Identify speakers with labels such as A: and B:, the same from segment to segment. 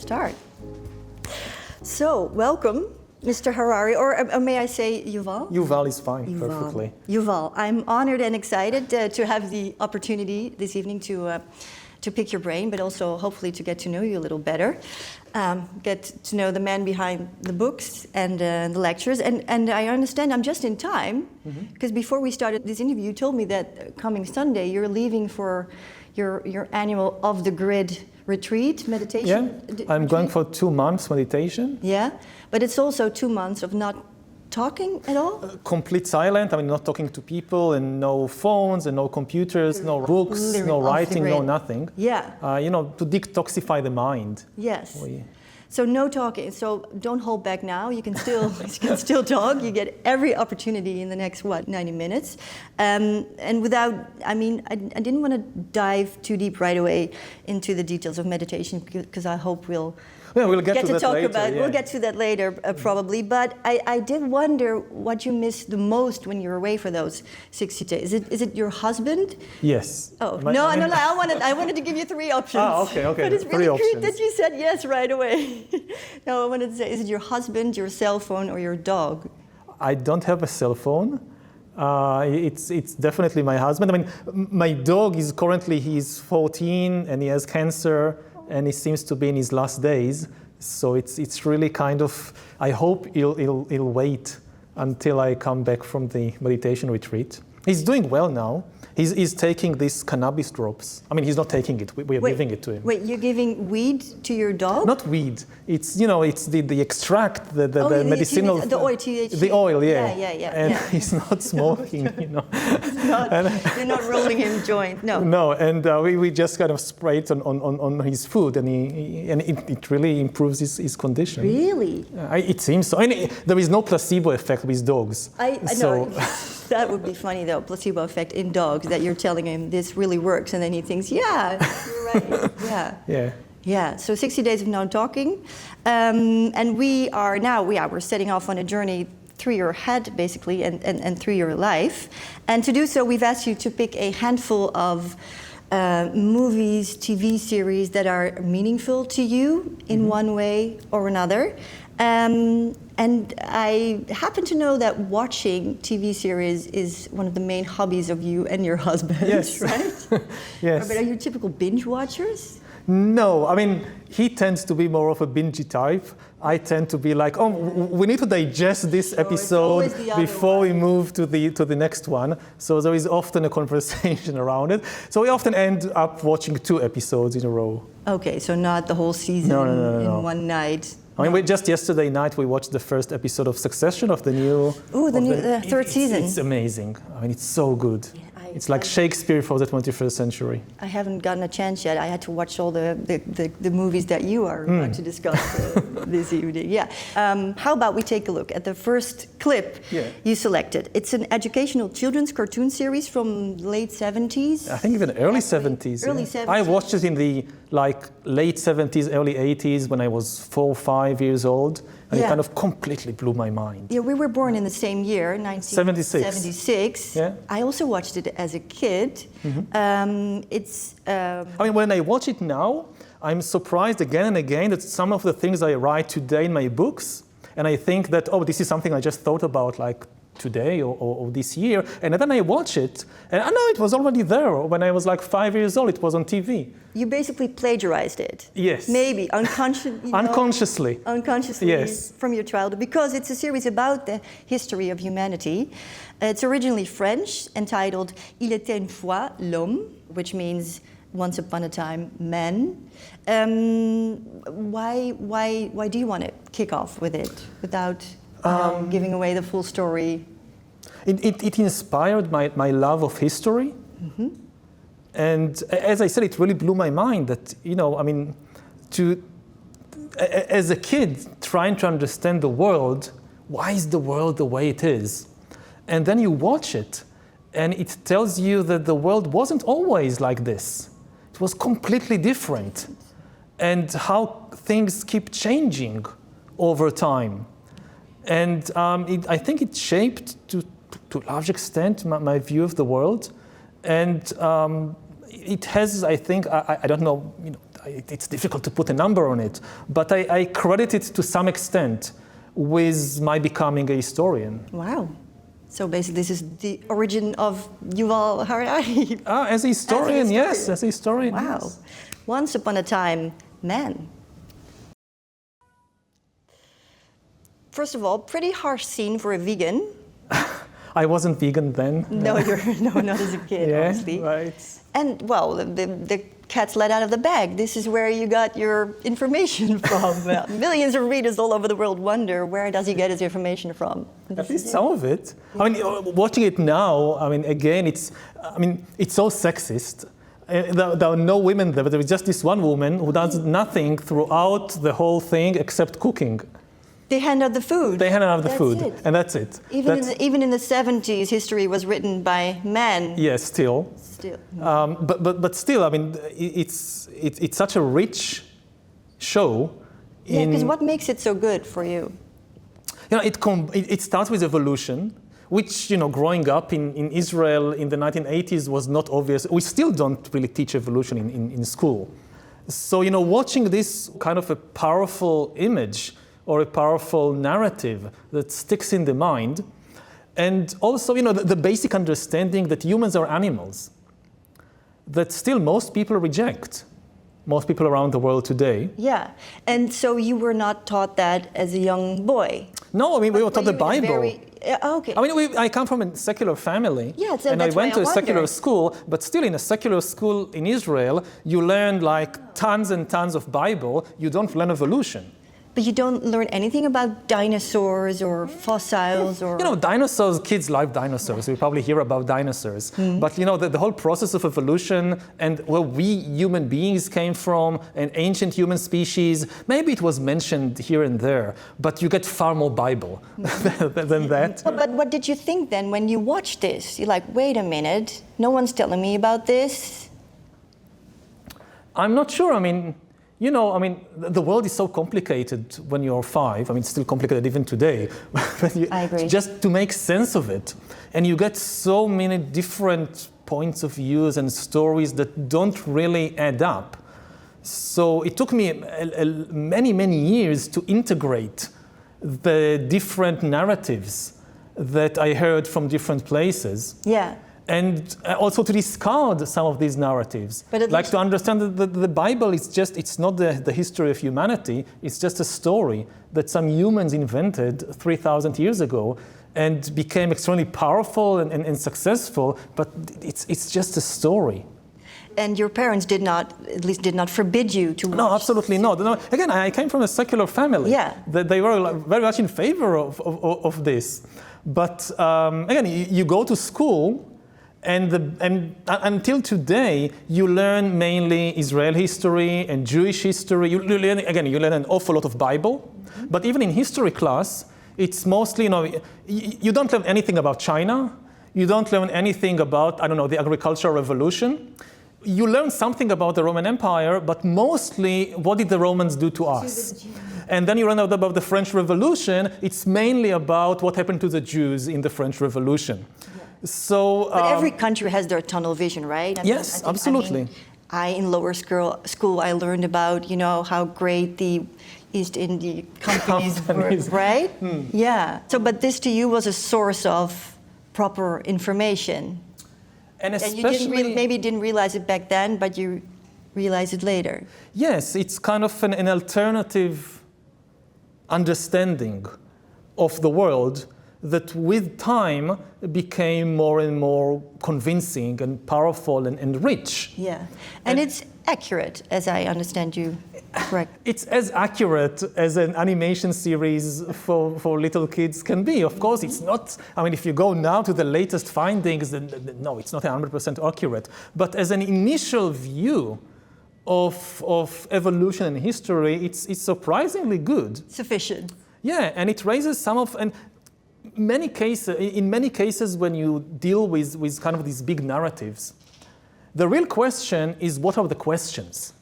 A: start. So, welcome, Mr. Harari, or may I say Yuval?
B: Yuval is fine, perfectly.
A: Yuval, I'm honored and excited to have the opportunity this evening to pick your brain, but also hopefully to get to know you a little better. Get to know the man behind the books and the lectures. And I understand I'm just in time, because before we started this interview, you told me that coming Sunday you're leaving for your annual off-the-grid retreat, meditation.
B: Yeah, I'm going for 2 months meditation.
A: Yeah, but it's also 2 months of not talking at all?
B: Complete silent, I mean not talking to people, and no phones and no computers, no books, no writing, no nothing.
A: Yeah.
B: To detoxify the mind.
A: Yes. So no talking. So don't hold back now. You can still talk. You get every opportunity in the next 90 minutes. And without, I didn't want to dive too deep right away into the details of meditation, because I hope we'll get to talk about it. We'll get to that later, probably. But I did wonder what you missed the most when you're away for those 60 days. Is it your husband?
B: Yes.
A: Oh, no, I wanted to give you 3 options.
B: Oh, okay.
A: But it's really cute that you said yes right away. No, I wanted to say, is it your husband, your cell phone, or your dog?
B: I don't have a cell phone. It's definitely my husband. I mean, my dog is currently, he's 14 and he has cancer, and he seems to be in his last days. So it's really kind of, I hope he'll wait until I come back from the meditation retreat. He's doing well now. He's taking these cannabis drops. I mean, he's not taking it. We are giving it to him.
A: Wait, you're giving weed to your dog?
B: Not weed. It's it's the extract, the medicinal.
A: The oil, THC.
B: The oil, yeah.
A: And
B: he's not smoking,
A: You're not rolling him joint, no.
B: No, and we just kind of spray it on his food, and it really improves his condition.
A: Really?
B: It seems so. I mean, there is no placebo effect with dogs.
A: I know. That would be funny, though, placebo effect in dogs, that you're telling him this really works, and then he thinks, yeah, you're right. Yeah. Yeah, so 60 days of no talking. And we're setting off on a journey through your head, basically, and through your life. And to do so, we've asked you to pick a handful of movies, TV series that are meaningful to you in one way or another. And I happen to know that watching TV series is one of the main hobbies of you and your husband,
B: yes.
A: Right?
B: Yes.
A: But are you typical binge watchers?
B: No, I mean, he tends to be more of a bingey type. I tend to be like, we need to digest this episode before we move to the next one. So there is often a conversation around it. So we often end up watching 2 episodes in a row. Okay,
A: so not the whole season in one night.
B: I mean, just yesterday night we watched the first episode of Succession of the new...
A: the 3rd season.
B: It's amazing. I mean, it's so good. It's like Shakespeare for the 21st century.
A: I haven't gotten a chance yet. I had to watch all the movies that you are about to discuss this evening. Yeah. How about we take a look at the first clip you selected? It's an educational children's cartoon series from late 70s.
B: I think even early 70s.
A: Early 70s.
B: I watched it in the late 70s, early 80s when I was 4 or 5 years old. And it kind of completely blew my mind.
A: Yeah, we were born in the same year, 1976.
B: Yeah.
A: I also watched it as a kid.
B: I mean, when I watch it now, I'm surprised again and again that some of the things I write today in my books, and I think that, this is something I just thought about like today or this year, and then I watch it, and I know it was already there when I was like 5 years old. It was on TV.
A: You basically plagiarized it.
B: Yes.
A: Maybe unconsciously. Unconsciously.
B: Yes.
A: From your childhood, because it's a series about the history of humanity. It's originally French, entitled Il était une fois l'homme, which means once upon a time, man. Why do you want to kick off with it without giving away the full story?
B: It inspired my love of history. And as I said, it really blew my mind that, as a kid, trying to understand the world, why is the world the way it is? And then you watch it, and it tells you that the world wasn't always like this. It was completely different. And how things keep changing over time. And I think it shaped, to a large extent, my view of the world. And it has, I think, I don't know, it's difficult to put a number on it, but I credit it to some extent with my becoming a historian.
A: Wow. So basically this is the origin of Yuval Harari.
B: As a historian, yes, as a historian.
A: Wow.
B: Yes.
A: Once upon a time, man. First of all, pretty harsh scene for a vegan.
B: I wasn't vegan then.
A: No, not as a kid,
B: yeah,
A: obviously.
B: Right.
A: And well, the cat's let out of the bag. This is where you got your information from. Millions of readers all over the world wonder, where does he get his information from?
B: At least some of it. I mean, watching it now, I mean, again, it's so sexist. There are no women there, but there is just this one woman who does nothing throughout the whole thing except cooking.
A: They hand out the food.
B: They hand out the food,
A: it.
B: and that's it.
A: Even in the 70s, history was written by men.
B: Yes, still. But still, I mean, it's such a rich show.
A: Yeah, because what makes it so good for you?
B: You know, it starts with evolution, which, you know, growing up in Israel in the 1980s was not obvious. We still don't really teach evolution in school. So, you know, watching this kind of a powerful image or a powerful narrative that sticks in the mind, and also, you know, the basic understanding that humans are animals, that still most people reject, most people around the world today.
A: Yeah, and so you were not taught that as a young boy?
B: No, I mean, we were taught the Bible.
A: Okay.
B: I mean, I come from a secular family, and I went to a secular school, but still in a secular school in Israel, you learn like tons and tons of Bible, you don't learn evolution.
A: But you don't learn anything about dinosaurs or fossils or...
B: You know, dinosaurs, kids like dinosaurs. We probably hear about dinosaurs. But, you know, the whole process of evolution and where we human beings came from, an ancient human species, maybe it was mentioned here and there, but you get far more Bible than that.
A: But what did you think then when you watched this? You're like, wait a minute, no one's telling me about this?
B: I'm not sure. I mean, you know, I mean, the world is so complicated when you're 5. I mean, it's still complicated even today.
A: I agree.
B: Just to make sense of it. And you get so many different points of views and stories that don't really add up. So it took me many, many years to integrate the different narratives that I heard from different places.
A: Yeah.
B: And also to discard some of these narratives. Like to understand that the Bible is just, it's not the history of humanity, it's just a story that some humans invented 3,000 years ago and became extremely powerful and successful, but it's just a story.
A: And your parents did not forbid you to watch?
B: No, absolutely not. No, again, I came from a secular family.
A: Yeah.
B: They were very much in favor of this. But again, you go to school, and until today, you learn mainly Israel history and Jewish history. You learn an awful lot of Bible. But even in history class, it's mostly, you know, you don't learn anything about China. You don't learn anything about, I don't know, the agricultural revolution. You learn something about the Roman Empire, but mostly, what did the Romans do to us? And then you learn about the French Revolution. It's mainly about what happened to the Jews in the French Revolution. So,
A: but every country has their tunnel vision, right?
B: Yes, absolutely.
A: In lower school, I learned about, you know, how great the East India companies were, right? Yeah. So, but this to you was a source of proper information. And you maybe didn't realize it back then, but you realize it later.
B: Yes, it's kind of an alternative understanding of the world that with time became more and more convincing and powerful and rich.
A: Yeah, and it's accurate, as I understand you, correct?
B: It's as accurate as an animation series for little kids can be. Of course, it's not, I mean, if you go now to the latest findings, then no, it's not 100% accurate. But as an initial view of evolution and history, it's surprisingly good.
A: Sufficient.
B: Yeah, and it raises some of, and in many cases when you deal with kind of these big narratives, the real question is, what are the questions?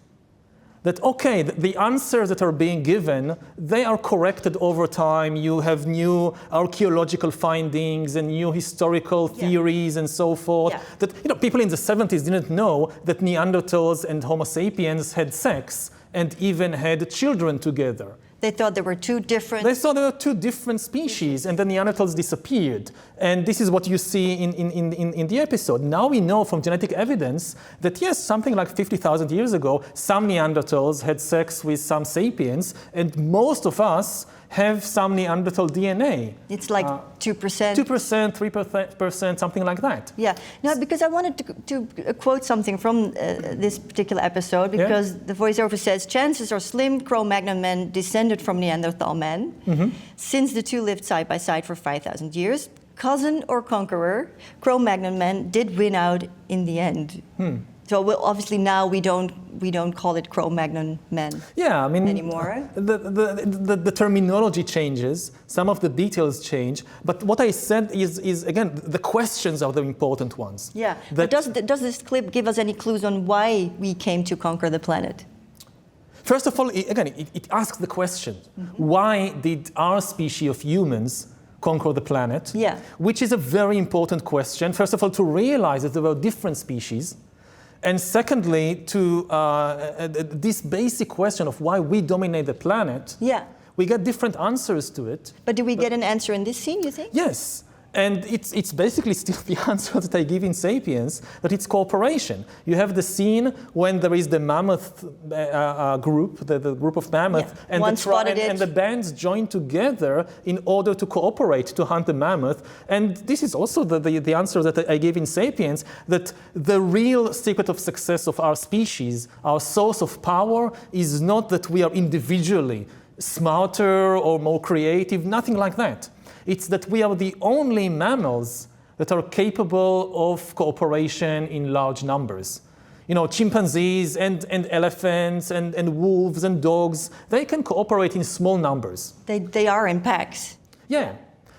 B: That, okay, the answers that are being given, they are corrected over time. You have new archaeological findings and new historical theories and so forth. Yeah. That people in the 70s didn't know that Neanderthals and Homo sapiens had sex and even had children together.
A: They thought there were two different...
B: They thought there were two different species, and the Neanderthals disappeared. And this is what you see in the episode. Now we know from genetic evidence that, yes, something like 50,000 years ago, some Neanderthals had sex with some sapiens, and most of us have some Neanderthal DNA.
A: It's like 2%?
B: 2%, 3%, something like that.
A: Yeah. No, because I wanted to quote something from this particular episode, because the voiceover says, chances are slim Cro-Magnon men descended from Neanderthal men. Mm-hmm. Since the two lived side by side for 5,000 years, cousin or conqueror, Cro-Magnon men did win out in the end. So obviously now we don't call it Cro-Magnon men anymore.
B: The terminology changes, some of the details change, but what I said is again, the questions are the important ones.
A: Yeah, but does this clip give us any clues on why we came to conquer the planet?
B: First of all, it asks the question, why did our species of humans conquer the planet? Yeah. Which is a very important question. First of all, to realize that there were different species. And secondly, to this basic question of why we dominate the planet, we get different answers to it.
A: But do we get an answer in this scene, you think?
B: Yes. And it's basically still the answer that I give in Sapiens, that it's cooperation. You have the scene when there is the mammoth group, the group of mammoths, and the bands join together in order to cooperate to hunt the mammoth. And this is also the answer that I gave in Sapiens, that the real secret of success of our species, our source of power, is not that we are individually smarter or more creative, nothing like that. It's that we are the only mammals that are capable of cooperation in large numbers. Chimpanzees and elephants and wolves and dogs, they can cooperate in small numbers.
A: They are in packs.
B: Yeah.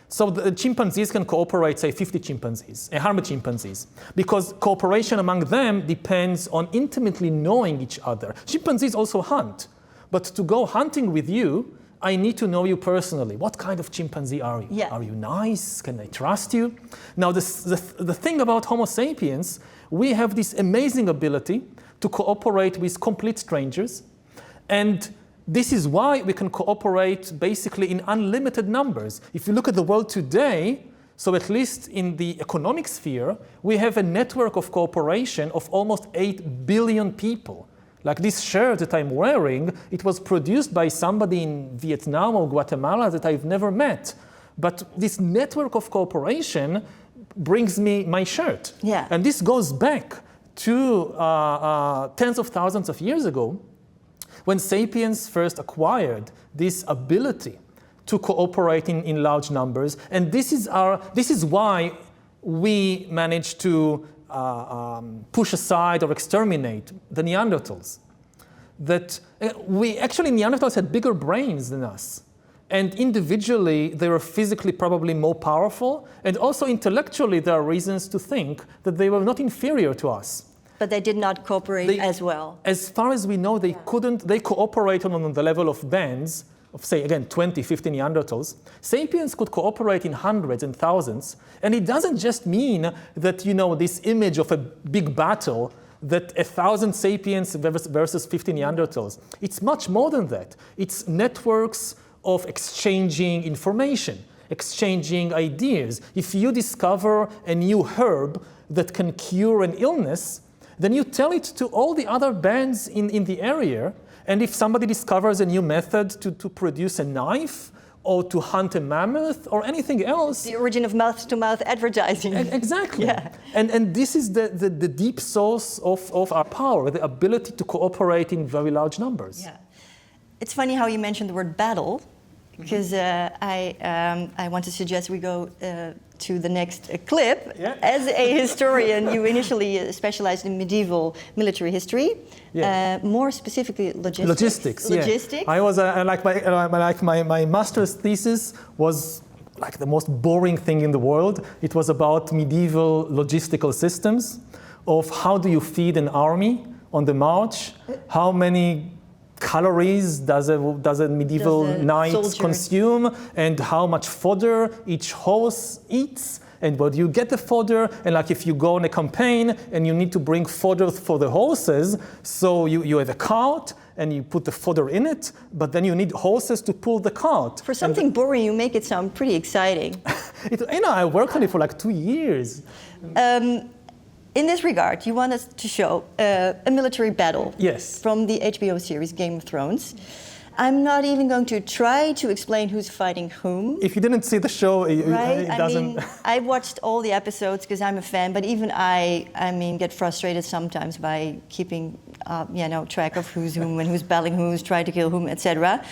B: So the chimpanzees can cooperate, say, 50 chimpanzees, 100 chimpanzees, because cooperation among them depends on intimately knowing each other. Chimpanzees also hunt, but to go hunting with you, I need to know you personally. What kind of chimpanzee are you? Yeah. Are you nice? Can I trust you? Now, the thing about Homo sapiens, we have this amazing ability to cooperate with complete strangers. And this is why we can cooperate basically in unlimited numbers. If you look at the world today, so at least in the economic sphere, we have a network of cooperation of almost 8 billion people. Like this shirt that I'm wearing, it was produced by somebody in Vietnam or Guatemala that I've never met. But this network of cooperation brings me my shirt. Yeah. And this goes back to tens of thousands of years ago, when Sapiens first acquired this ability to cooperate in large numbers. And this is why we managed to push aside or exterminate the Neanderthals. That Neanderthals had bigger brains than us. And individually, they were physically probably more powerful. And also intellectually, there are reasons to think that they were not inferior to us.
A: But they did not cooperate as well.
B: As far as we know, they couldn't. They cooperated on the level of bands of, say, again, 20, 50 Neanderthals. Sapiens could cooperate in hundreds and thousands. And it doesn't just mean that, this image of a big battle, that 1,000 Sapiens versus 50 Neanderthals. It's much more than that. It's networks of exchanging information, exchanging ideas. If you discover a new herb that can cure an illness, then you tell it to all the other bands in the area. And if somebody discovers a new method to produce a knife or to hunt a mammoth or anything else.
A: The origin of mouth-to-mouth advertising.
B: Exactly. Yeah. And this is the deep source of our power, the ability to cooperate in very large numbers.
A: Yeah. It's funny how you mentioned the word battle, because I want to suggest we go to the next clip. Yeah. As a historian, you initially specialized in medieval military history, more specifically logistics.
B: Yeah. I was my master's thesis was like the most boring thing in the world. It was about medieval logistical systems of how do you feed an army on the march, how many calories does a medieval knight consume, and how much fodder each horse eats, and where do you get the fodder, and like if you go on a campaign and you need to bring fodder for the horses, so you have a cart and you put the fodder in it, but then you need horses to pull the cart.
A: For something boring, you make it sound pretty exciting.
B: I worked on it for like 2 years.
A: In this regard, you want us to show a military battle from the HBO series Game of Thrones. I'm not even going to try to explain who's fighting whom.
B: If you didn't see the show, it doesn't...
A: I watched all the episodes because I'm a fan, but even I get frustrated sometimes by keeping track of who's whom and who's battling who's trying to kill whom, etc.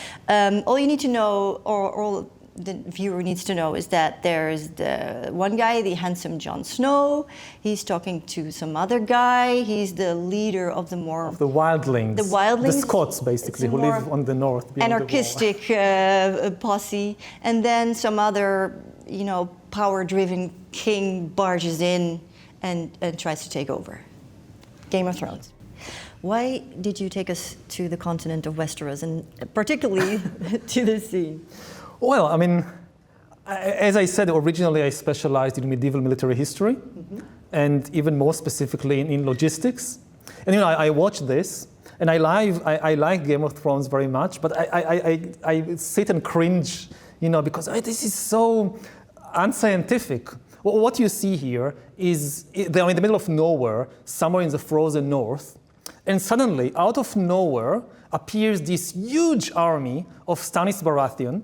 A: All you need to know, or all the viewer needs to know, is that there's the one guy, the handsome Jon Snow. He's talking to some other guy. He's the leader of the
B: wildlings.
A: The wildlings.
B: The Scots, basically, who live on the north.
A: Anarchistic posse. And then some other, power-driven king barges in and tries to take over. Game of Thrones. Why did you take us to the continent of Westeros, and particularly to this scene?
B: Well, as I said, originally I specialized in medieval military history, and even more specifically in logistics. And I watched this, and I like Game of Thrones very much, but I sit and cringe, because this is so unscientific. Well, what you see here is they're in the middle of nowhere, somewhere in the frozen north, and suddenly, out of nowhere, appears this huge army of Stannis Baratheon,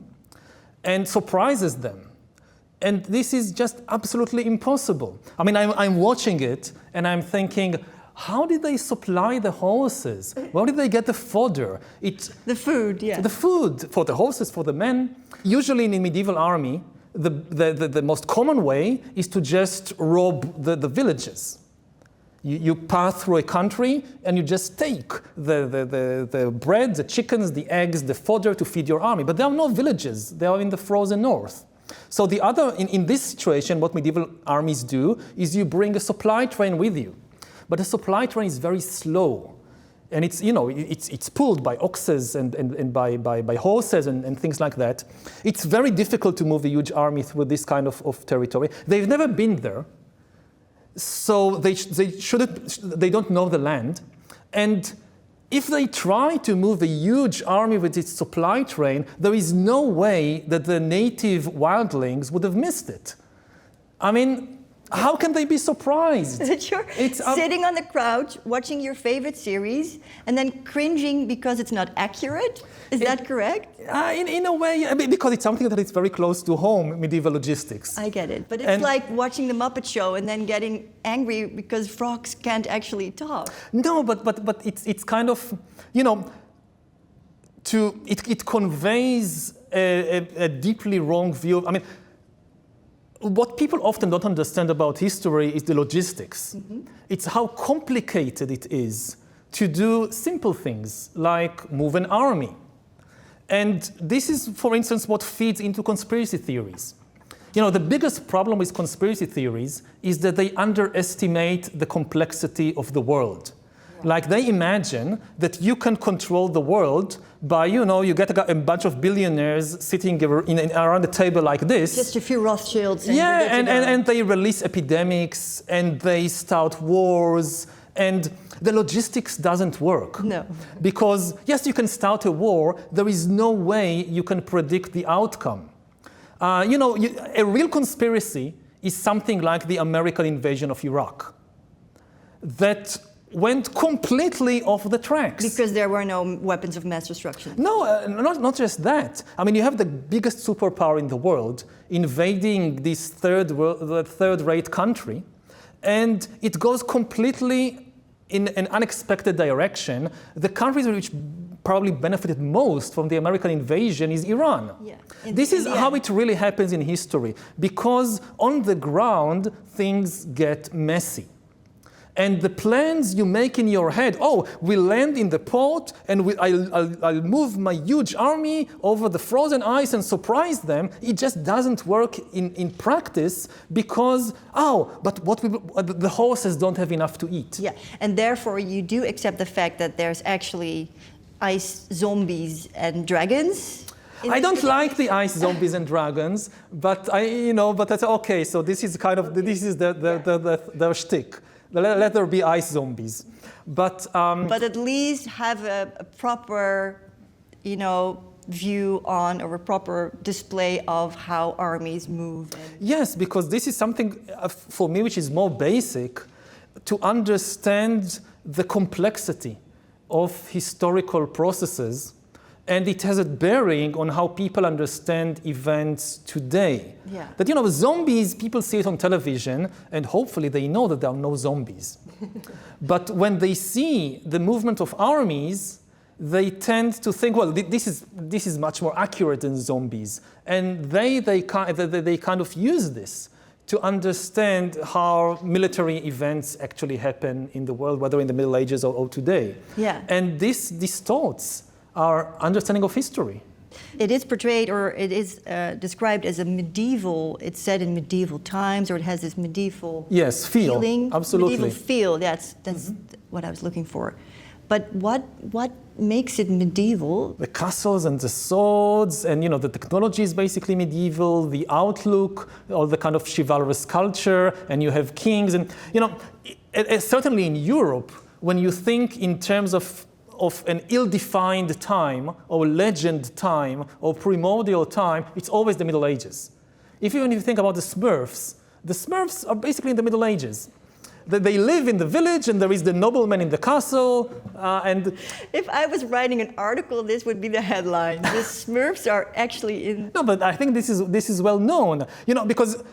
B: and surprises them. And this is just absolutely impossible. I'm watching it, and I'm thinking, how did they supply the horses? Where did they get the fodder?
A: The food, yeah.
B: The food for the horses, for the men. Usually in a medieval army, the most common way is to just rob the villages. You pass through a country and you just take the bread, the chickens, the eggs, the fodder to feed your army. But there are no villages. They are in the frozen north. So in this situation, what medieval armies do is you bring a supply train with you. But the supply train is very slow. And it's pulled by oxes and by horses and things like that. It's very difficult to move a huge army through this kind of territory. They've never been there. So they don't know the land. And if they try to move a huge army with its supply train, there is no way that the native wildlings would have missed it. How can they be surprised?
A: That you're sitting on the couch, watching your favorite series, and then cringing because it's not accurate? Is that correct?
B: In a way, because it's something that is very close to home, medieval logistics.
A: I get it. But it's like watching the Muppet Show and then getting angry because frogs can't actually talk.
B: No, but it's kind of, it conveys a deeply wrong view of, what people often don't understand about history is the logistics. It's how complicated it is to do simple things like move an army. And this is, for instance, what feeds into conspiracy theories. The biggest problem with conspiracy theories is that they underestimate the complexity of the world. Like they imagine that you can control the world by, you get a bunch of billionaires sitting around a table like this.
A: Just a few Rothschilds.
B: And they release epidemics and they start wars, and the logistics doesn't work.
A: No.
B: Because, yes, you can start a war, there is no way you can predict the outcome. A real conspiracy is something like the American invasion of Iraq. That went completely off the tracks.
A: Because there were no weapons of mass destruction.
B: No, not just that. You have the biggest superpower in the world invading this third-rate country, and it goes completely in an unexpected direction. The countries which probably benefited most from the American invasion is Iran.
A: Yeah.
B: This is how it really happens in history, because on the ground, things get messy. And the plans you make in your head, we'll land in the port and I'll move my huge army over the frozen ice and surprise them. It just doesn't work in practice because, the horses don't have enough to eat.
A: Yeah, and therefore you do accept the fact that there's actually ice zombies and dragons.
B: I don't like the ice zombies and dragons, but but that's okay. So this is kind of the shtick. Let there be ice zombies, but
A: at least have a proper, view on, or a proper display of how armies move.
B: Yes, because this is something for me which is more basic, to understand the complexity of historical processes, and it has a bearing on how people understand events today.
A: Yeah.
B: That, zombies, people see it on television, and hopefully they know that there are no zombies. But when they see the movement of armies, they tend to think, well, this is much more accurate than zombies. And they kind of use this to understand how military events actually happen in the world, whether in the Middle Ages or today.
A: Yeah.
B: And this distorts our understanding of history.
A: It is portrayed, or it is described as it's set in medieval times, or it has this medieval feeling.
B: Absolutely.
A: Medieval feel, that's what I was looking for. But what makes it medieval? The
B: castles and the swords, and the technology is basically medieval, the outlook, all the kind of chivalrous culture, and you have kings, and certainly in Europe, when you think in terms of an ill-defined time, or legend time, or primordial time, it's always the Middle Ages. Even if you think about the Smurfs are basically in the Middle Ages. They live in the village, and there is the nobleman in the castle, and...
A: If I was writing an article, this would be the headline. The Smurfs are actually in...
B: No, but I think this is well known, because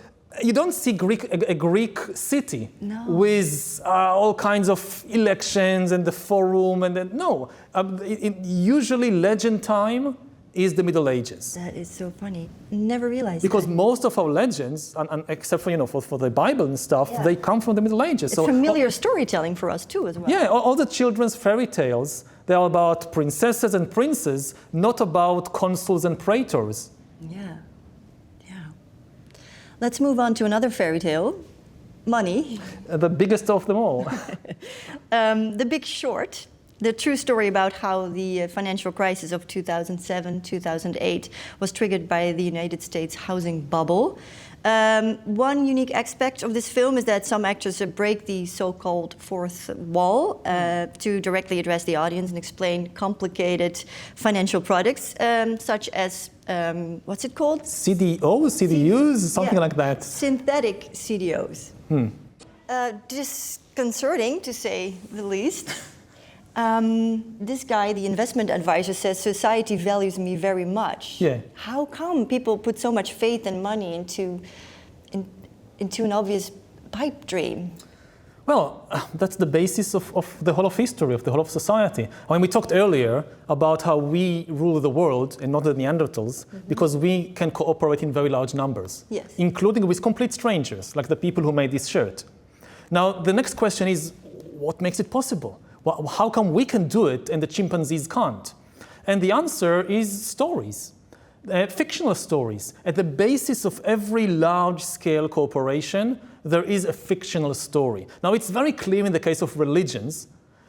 B: you don't see a Greek city with all kinds of elections and the forum, and no. Usually legend time is the Middle Ages.
A: That is so funny. Never realized
B: because
A: that.
B: Most of our legends, and except for the Bible and stuff, they come from the Middle Ages.
A: It's familiar storytelling for us too, as well.
B: Yeah, all the children's fairy tales, they are about princesses and princes, not about consuls and praetors.
A: Yeah. Let's move on to another fairy tale, money.
B: The biggest of them all.
A: The Big Short. The true story about how the financial crisis of 2007-2008 was triggered by the United States housing bubble. One unique aspect of this film is that some actors break the so-called fourth wall to directly address the audience and explain complicated financial products, such as, what's it called?
B: CDUs, something like that.
A: Synthetic CDOs. Disconcerting, to say the least. This guy, the investment advisor, says society values me very much.
B: Yeah.
A: How come people put so much faith and money into an obvious pipe dream?
B: Well, that's the basis of the whole of history, of the whole of society. I mean, we talked earlier about how we rule the world and not the Neanderthals, because we can cooperate in very large numbers, including with complete strangers, like the people who made this shirt. Now, the next question is, what makes it possible? How come we can do it and the chimpanzees can't? And the answer is stories, fictional stories. At the basis of every large-scale cooperation, there is a fictional story. Now, it's very clear in the case of religions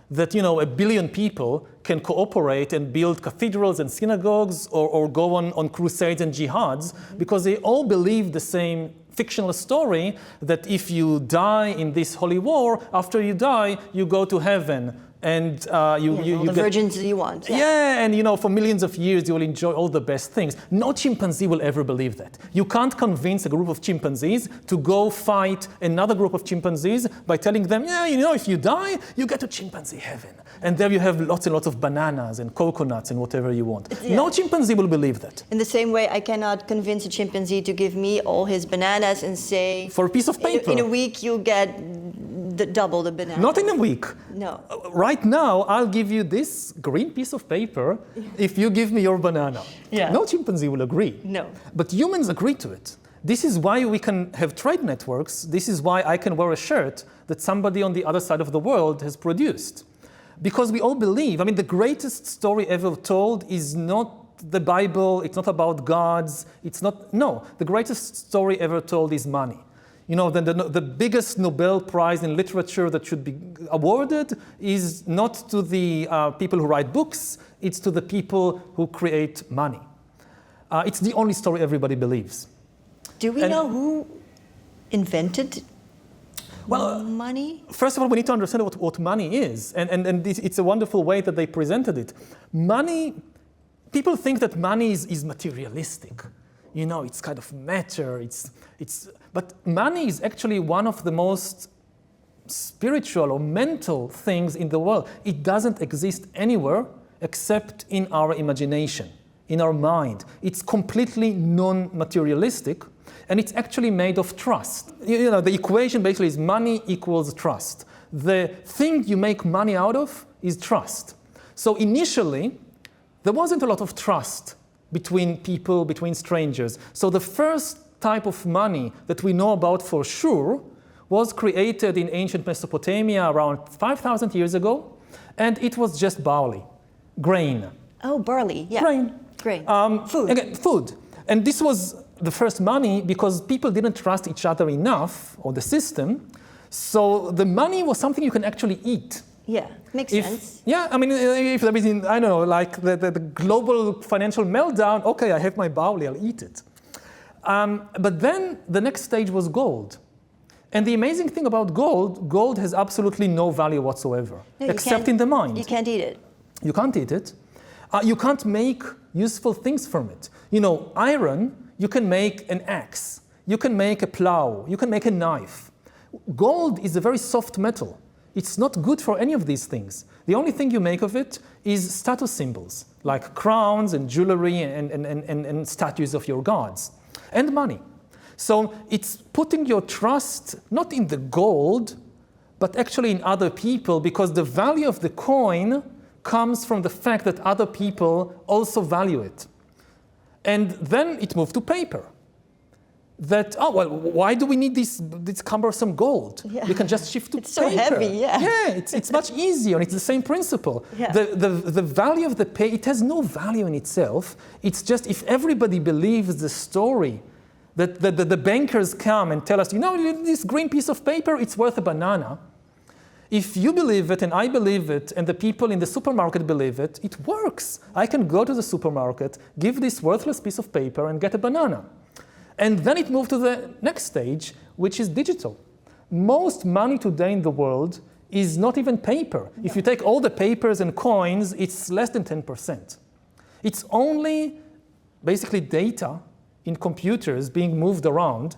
B: that, 1 billion people can cooperate and build cathedrals and synagogues or go on crusades and jihads, because they all believe the same fictional story, that if you die in this holy war, after you die, you go to heaven. And you
A: the virgins you want.
B: Yeah, and for millions of years you will enjoy all the best things. No chimpanzee will ever believe that. You can't convince a group of chimpanzees to go fight another group of chimpanzees by telling them, if you die, you get to chimpanzee heaven. And there you have lots and lots of bananas and coconuts and whatever you want. No chimpanzee will believe that.
A: In the same way, I cannot convince a chimpanzee to give me all his bananas and say,
B: for a piece of paper,
A: in a week you'll get double the bananas.
B: Not in a week.
A: No.
B: Right now, I'll give you this green piece of paper if you give me your banana.
A: Yeah.
B: No chimpanzee will agree.
A: No.
B: But humans agree to it. This is why we can have trade networks. This is why I can wear a shirt that somebody on the other side of the world has produced. Because we all believe, the greatest story ever told is not the Bible, it's not about gods, the greatest story ever told is money. You know, the biggest Nobel Prize in literature that should be awarded is not to the people who write books, it's to the people who create money. It's the only story everybody believes.
A: Do we know who invented money?
B: First of all, we need to understand what money is. And it's a wonderful way that they presented it. Money, people think that money is materialistic. You know, it's kind of matter, but money is actually one of the most spiritual or mental things in the world. It doesn't exist anywhere except in our imagination, in our mind. It's completely non-materialistic, and it's actually made of trust. You know, the equation basically is money equals trust. The thing you make money out of is trust. So initially, there wasn't a lot of trust between people, between strangers. So the first type of money that we know about for sure was created in ancient Mesopotamia around 5,000 years ago, and it was just barley, grain.
A: Oh, barley, yeah.
B: Grain.
A: Food.
B: Again, food. And this was the first money because people didn't trust each other enough, or the system, so the money was something you can actually eat.
A: Yeah, makes sense.
B: Yeah, I mean, if there is, I don't know, like the global financial meltdown, okay, I have my barley, I'll eat it. But then the next stage was gold. And the amazing thing about gold has absolutely no value whatsoever, except in the mind.
A: You can't eat it.
B: You can't eat it. You can't make useful things from it. You know, iron, you can make an axe. You can make a plow. You can make a knife. Gold is a very soft metal. It's not good for any of these things. The only thing you make of it is status symbols, like crowns and jewelry and statues of your gods, and money. So it's putting your trust not in the gold, but actually in other people, because the value of the coin comes from the fact that other people also value it. And then it moved to paper. That, oh, well, why do we need this cumbersome gold? Yeah. We can just shift to
A: it's
B: paper.
A: It's so heavy, yeah.
B: Yeah, it's much easier, and it's the same principle.
A: Yeah.
B: The value of the paper, it has no value in itself. It's just if everybody believes the story, that the bankers come and tell us, you know, this green piece of paper, it's worth a banana. If you believe it and I believe it and the people in the supermarket believe it, it works. I can go to the supermarket, give this worthless piece of paper and get a banana. And then it moved to the next stage, which is digital. Most money today in the world is not even paper. No. If you take all the papers and coins, it's less than 10%. It's only basically data in computers being moved around.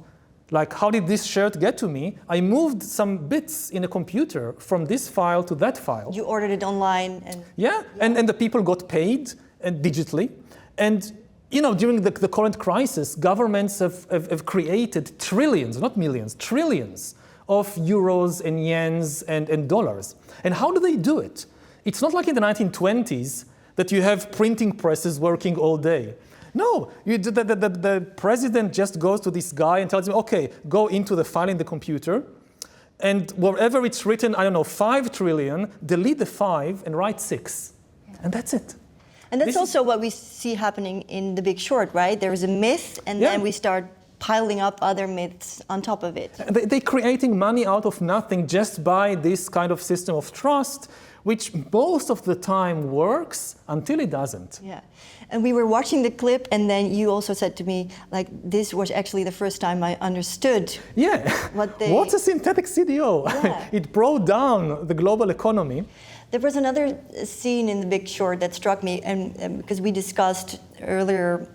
B: Like, how did this shirt get to me? I moved some bits in a computer from this file to that file.
A: You ordered it online and...
B: Yeah. And the people got paid digitally. And you know, during the current crisis, governments have created trillions, not millions, trillions of euros and yens and dollars. And how do they do it? It's not like in the 1920s that you have printing presses working all day. No, the president just goes to this guy and tells him, okay, go into the file in the computer, and wherever it's written, I don't know, 5 trillion, delete the 5 and write 6. Yeah. And that's it.
A: And that's also what we see happening in The Big Short, right? There is a myth, and then we start piling up other myths on top of it.
B: They're creating money out of nothing just by this kind of system of trust, which most of the time works until it doesn't.
A: Yeah. And we were watching the clip, and then you also said to me, like, this was actually the first time I understood what's a synthetic CDO? Yeah.
B: It brought down the global economy.
A: There was another scene in The Big Short that struck me, and because we discussed earlier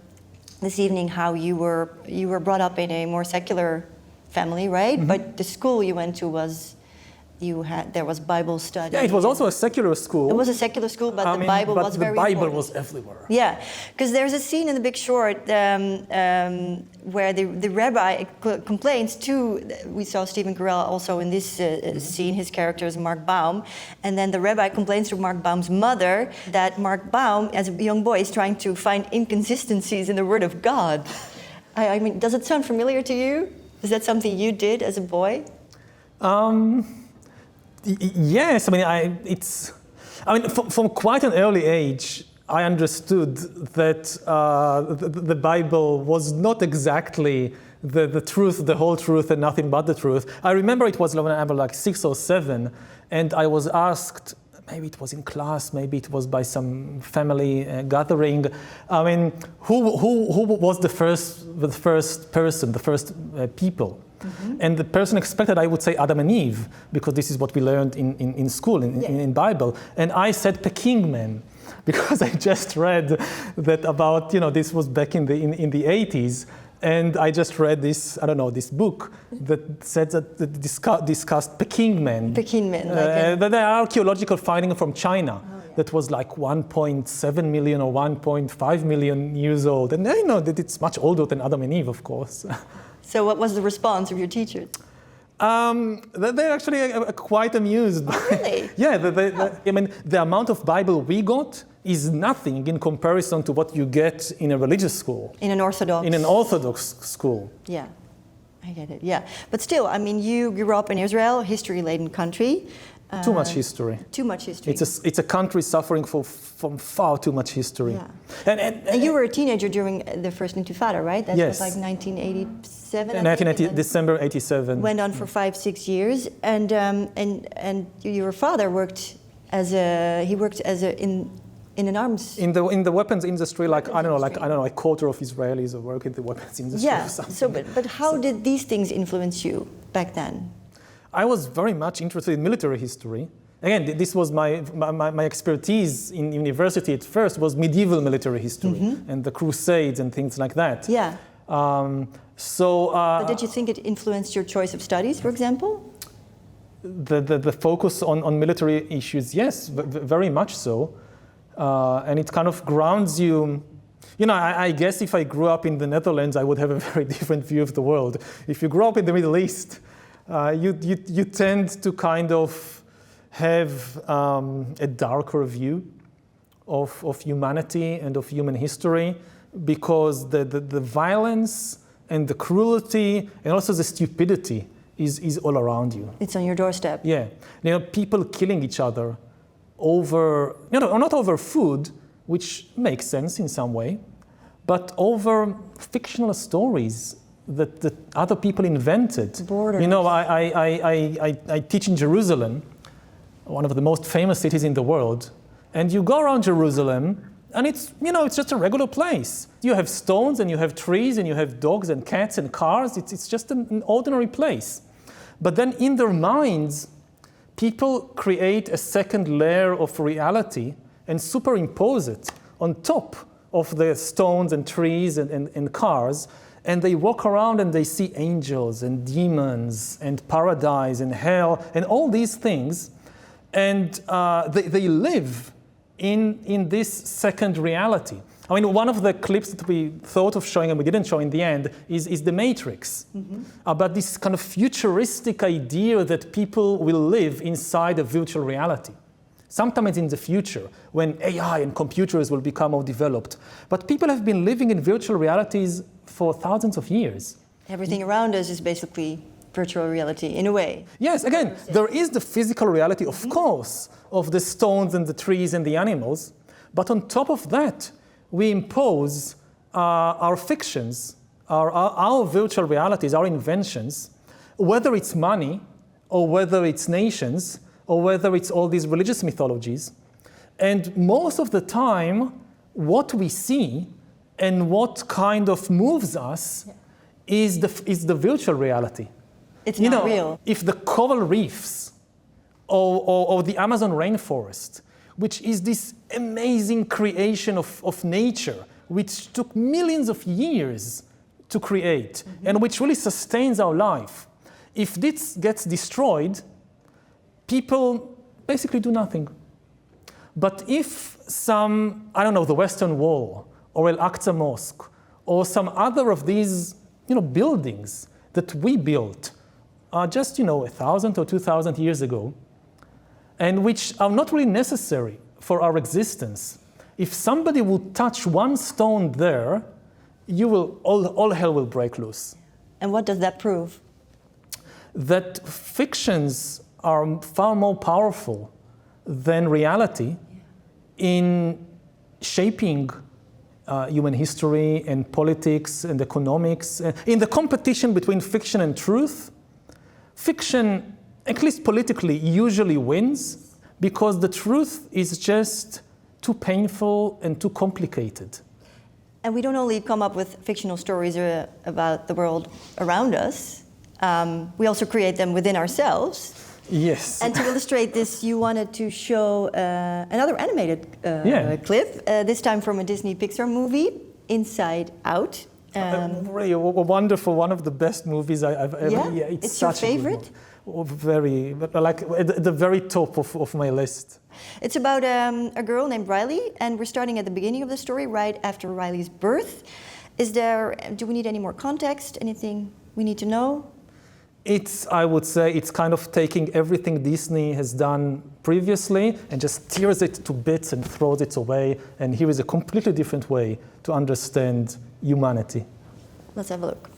A: this evening how you were brought up in a more secular family, right? Mm-hmm. But the school you went to was... there was Bible study.
B: Yeah, it was also a secular school.
A: It was a secular school, but the Bible was very important.
B: The Bible was everywhere.
A: Yeah, because there's a scene in The Big Short where the rabbi complains to, we saw Stephen Carell also in this scene, his character is Mark Baum, and then the rabbi complains to Mark Baum's mother that Mark Baum, as a young boy, is trying to find inconsistencies in the Word of God. I mean, does it sound familiar to you? Is that something you did as a boy?
B: Yes, I mean, from quite an early age, I understood that the Bible was not exactly the truth, the whole truth, and nothing but the truth. I remember it was when I was like 6 or 7, and I was asked, maybe it was in class, maybe it was by some family gathering. I mean, who was the first person, the first people? Mm-hmm. And the person expected I would say Adam and Eve, because this is what we learned in school, in Bible. And I said Peking man, because I just read that about, this was back in the 80s. And I just read this, this book that said that discussed Peking men.
A: Peking men.
B: That are archaeological finding from China. That was like 1.7 million or 1.5 million years old. And I know that it's much older than Adam and Eve, of course.
A: So what was the response of your teachers?
B: They're actually quite amused.
A: Really?
B: Yeah, the amount of Bible we got is nothing in comparison to what you get in a religious school.
A: In an
B: Orthodox school.
A: Yeah, I get it, yeah. But still, I mean, you grew up in Israel, history-laden country.
B: Too much history.
A: Too much history.
B: It's a country suffering from far too much history.
A: Yeah. And you were a teenager during the first Intifada, right? That was like 1987.
B: December 87.
A: Went on for 5-6 years, and your father worked as in an arms
B: in the weapons industry, like a quarter of Israelis work in the weapons industry.
A: Yeah.
B: Or something.
A: So, but how did these things influence you back then?
B: I was very much interested in military history. Again, this was my expertise in university at first was medieval military history and the Crusades and things like that.
A: Yeah.
B: But
A: did you think it influenced your choice of studies, for example?
B: The focus on military issues, yes, very much so. And it kind of grounds you. I guess if I grew up in the Netherlands, I would have a very different view of the world. If you grow up in the Middle East, you tend to kind of have a darker view of humanity and of human history, because the violence and the cruelty and also the stupidity is all around you.
A: It's on your doorstep.
B: Yeah. People killing each other over, not over food, which makes sense in some way, but over fictional stories that other people invented.
A: Borders.
B: I teach in Jerusalem, one of the most famous cities in the world, and you go around Jerusalem, and it's just a regular place. You have stones, and you have trees, and you have dogs and cats and cars. It's just an ordinary place. But then in their minds, people create a second layer of reality and superimpose it on top of the stones and trees and cars, and they walk around and they see angels and demons and paradise and hell and all these things, and they live in this second reality. I mean, one of the clips that we thought of showing and we didn't show in the end is The Matrix, about this kind of futuristic idea that people will live inside a virtual reality. Sometimes in the future, when AI and computers will become more developed. But people have been living in virtual realities for thousands of years.
A: Everything around us is basically virtual reality, in a way.
B: Yes, again, there is the physical reality, of course, of the stones and the trees and the animals. But on top of that, we impose our fictions, our virtual realities, our inventions, whether it's money or whether it's nations, or whether it's all these religious mythologies. And most of the time, what we see and what kind of moves us is the virtual reality.
A: It's not real.
B: If the coral reefs or the Amazon rainforest, which is this amazing creation of nature, which took millions of years to create, and which really sustains our life, if this gets destroyed, people basically do nothing. But if some, the Western Wall or Al-Aqsa Mosque or some other of these, buildings that we built just, 1,000 or 2,000 years ago, and which are not really necessary for our existence, if somebody would touch one stone there, all hell will break loose.
A: And what does that prove?
B: That fictions are far more powerful than reality in shaping human history and politics and economics. In the competition between fiction and truth, fiction, at least politically, usually wins because the truth is just too painful and too complicated.
A: And we don't only come up with fictional stories about the world around us, we also create them within ourselves.
B: Yes.
A: And to illustrate this, you wanted to show another animated clip, this time from a Disney Pixar movie, Inside Out.
B: Really, a wonderful, one of the best movies I've ever.
A: Yeah, it's such your favorite?
B: Very, like at the very top of my list.
A: It's about a girl named Riley, and we're starting at the beginning of the story, right after Riley's birth. Do we need any more context? Anything we need to know?
B: I would say it's kind of taking everything Disney has done previously and just tears it to bits and throws it away. And here is a completely different way to understand humanity.
A: Let's have a look.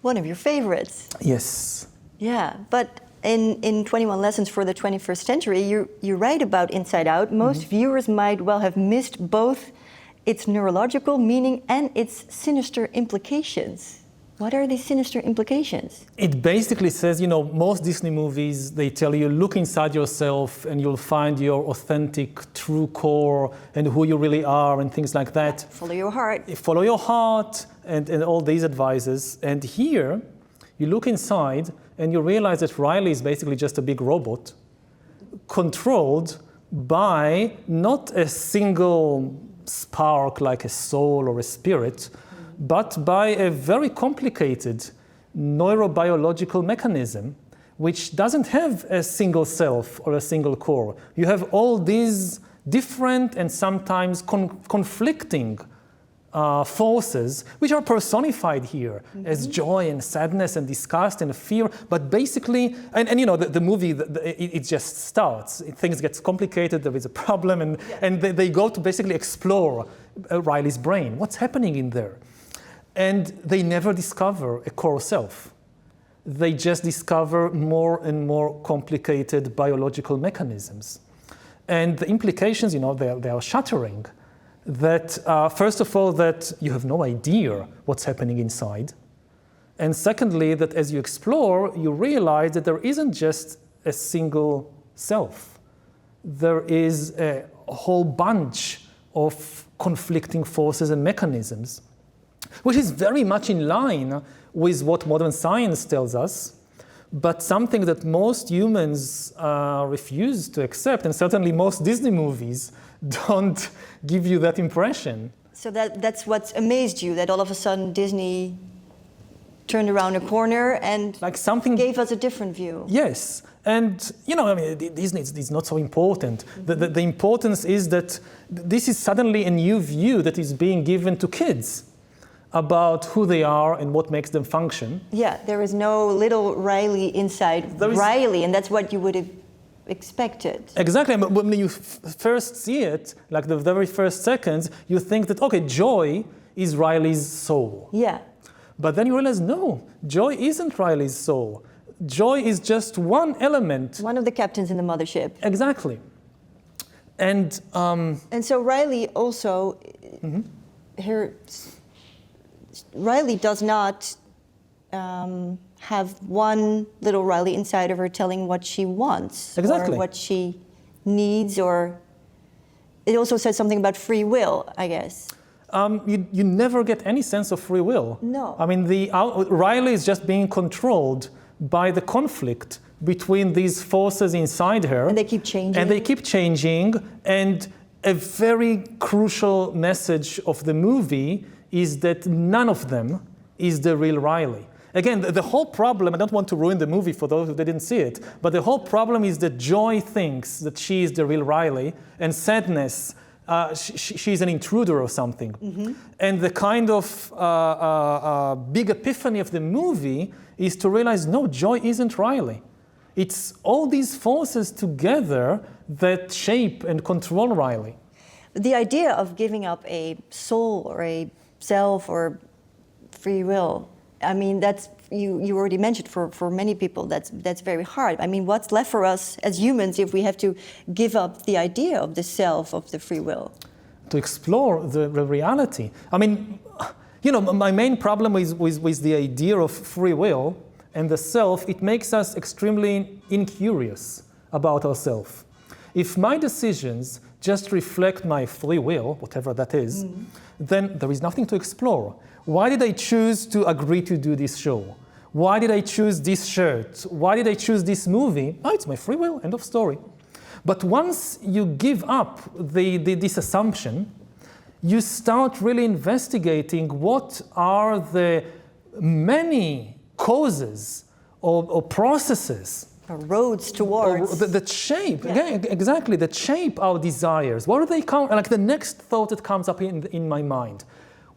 A: One of your favorites.
B: Yes.
A: Yeah, but in 21 Lessons for the 21st Century, you write about Inside Out. Most viewers might well have missed both its neurological meaning and its sinister implications. What are these sinister implications?
B: It basically says, most Disney movies, they tell you, look inside yourself and you'll find your authentic, true core and who you really are and things like that.
A: Follow your heart.
B: Follow your heart and all these advices. And here, you look inside and you realize that Riley is basically just a big robot controlled by not a single spark like a soul or a spirit, but by a very complicated neurobiological mechanism which doesn't have a single self or a single core. You have all these different and sometimes conflicting forces which are personified here as joy and sadness and disgust and fear, but basically, and the movie, it just starts. Things get complicated, there is a problem, and they go to basically explore Riley's brain. What's happening in there? And they never discover a core self. They just discover more and more complicated biological mechanisms. And the implications, they are shattering. That, first of all, that you have no idea what's happening inside. And secondly, that as you explore, you realize that there isn't just a single self. There is a whole bunch of conflicting forces and mechanisms, which is very much in line with what modern science tells us, but something that most humans refuse to accept, and certainly most Disney movies don't give you that impression.
A: So that's what's amazed you, that all of a sudden Disney turned around a corner and gave us a different view.
B: Yes, and Disney is not so important. The importance is that this is suddenly a new view that is being given to kids about who they are and what makes them function.
A: Yeah, there is no little Riley inside Riley, and that's what you would have expected.
B: Exactly. When you first see it, like the very first seconds, you think that, okay, joy is Riley's soul.
A: Yeah.
B: But then you realize, no, joy isn't Riley's soul. Joy is just one element.
A: One of the captains in the mothership.
B: Exactly. And
A: so Riley also, Riley does not have one little Riley inside of her telling what she wants,
B: exactly,
A: or what she needs, or it also says something about free will, I guess.
B: You never get any sense of free will.
A: No.
B: I mean, Riley is just being controlled by the conflict between these forces inside her.
A: And they keep changing.
B: And a very crucial message of the movie is that none of them is the real Riley. Again, the whole problem, I don't want to ruin the movie for those who didn't see it, but the whole problem is that Joy thinks that she is the real Riley, and Sadness, she's an intruder or something. And the kind of big epiphany of the movie is to realize, no, Joy isn't Riley. It's all these forces together that shape and control Riley.
A: The idea of giving up a soul or a self or free will, I mean, that's you already mentioned, for many people, that's very hard. I mean, what's left for us as humans if we have to give up the idea of the self, of the free will?
B: To explore the reality. I mean, you know, my main problem with the idea of free will and the self, it makes us extremely incurious about ourselves. If my decisions just reflect my free will, whatever that is, then there is nothing to explore. Why did I choose to agree to do this show? Why did I choose this shirt? Why did I choose this movie? Oh, it's my free will, end of story. But once you give up this assumption, you start really investigating what are the many causes or processes
A: roads towards
B: that shape, exactly, that shape our desires. What do they come, like the next thought that comes up in my mind?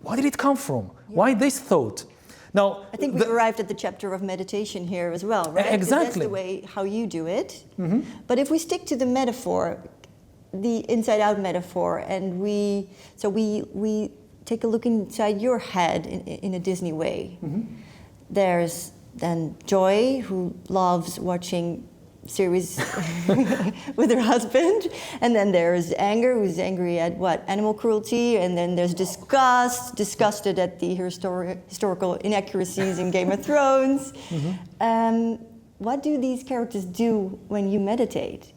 B: Where did it come from? Why this thought? Now,
A: I think we've arrived at the chapter of meditation here as well, right?
B: Exactly.
A: That's the way how you do it. But if we stick to the metaphor, the inside-out metaphor, and we take a look inside your head in a Disney way. There's then Joy, who loves watching series with her husband, and then there's Anger, who's angry at what? Animal cruelty, and then there's disgusted at the historical inaccuracies in Game of Thrones. What do these characters do when you meditate?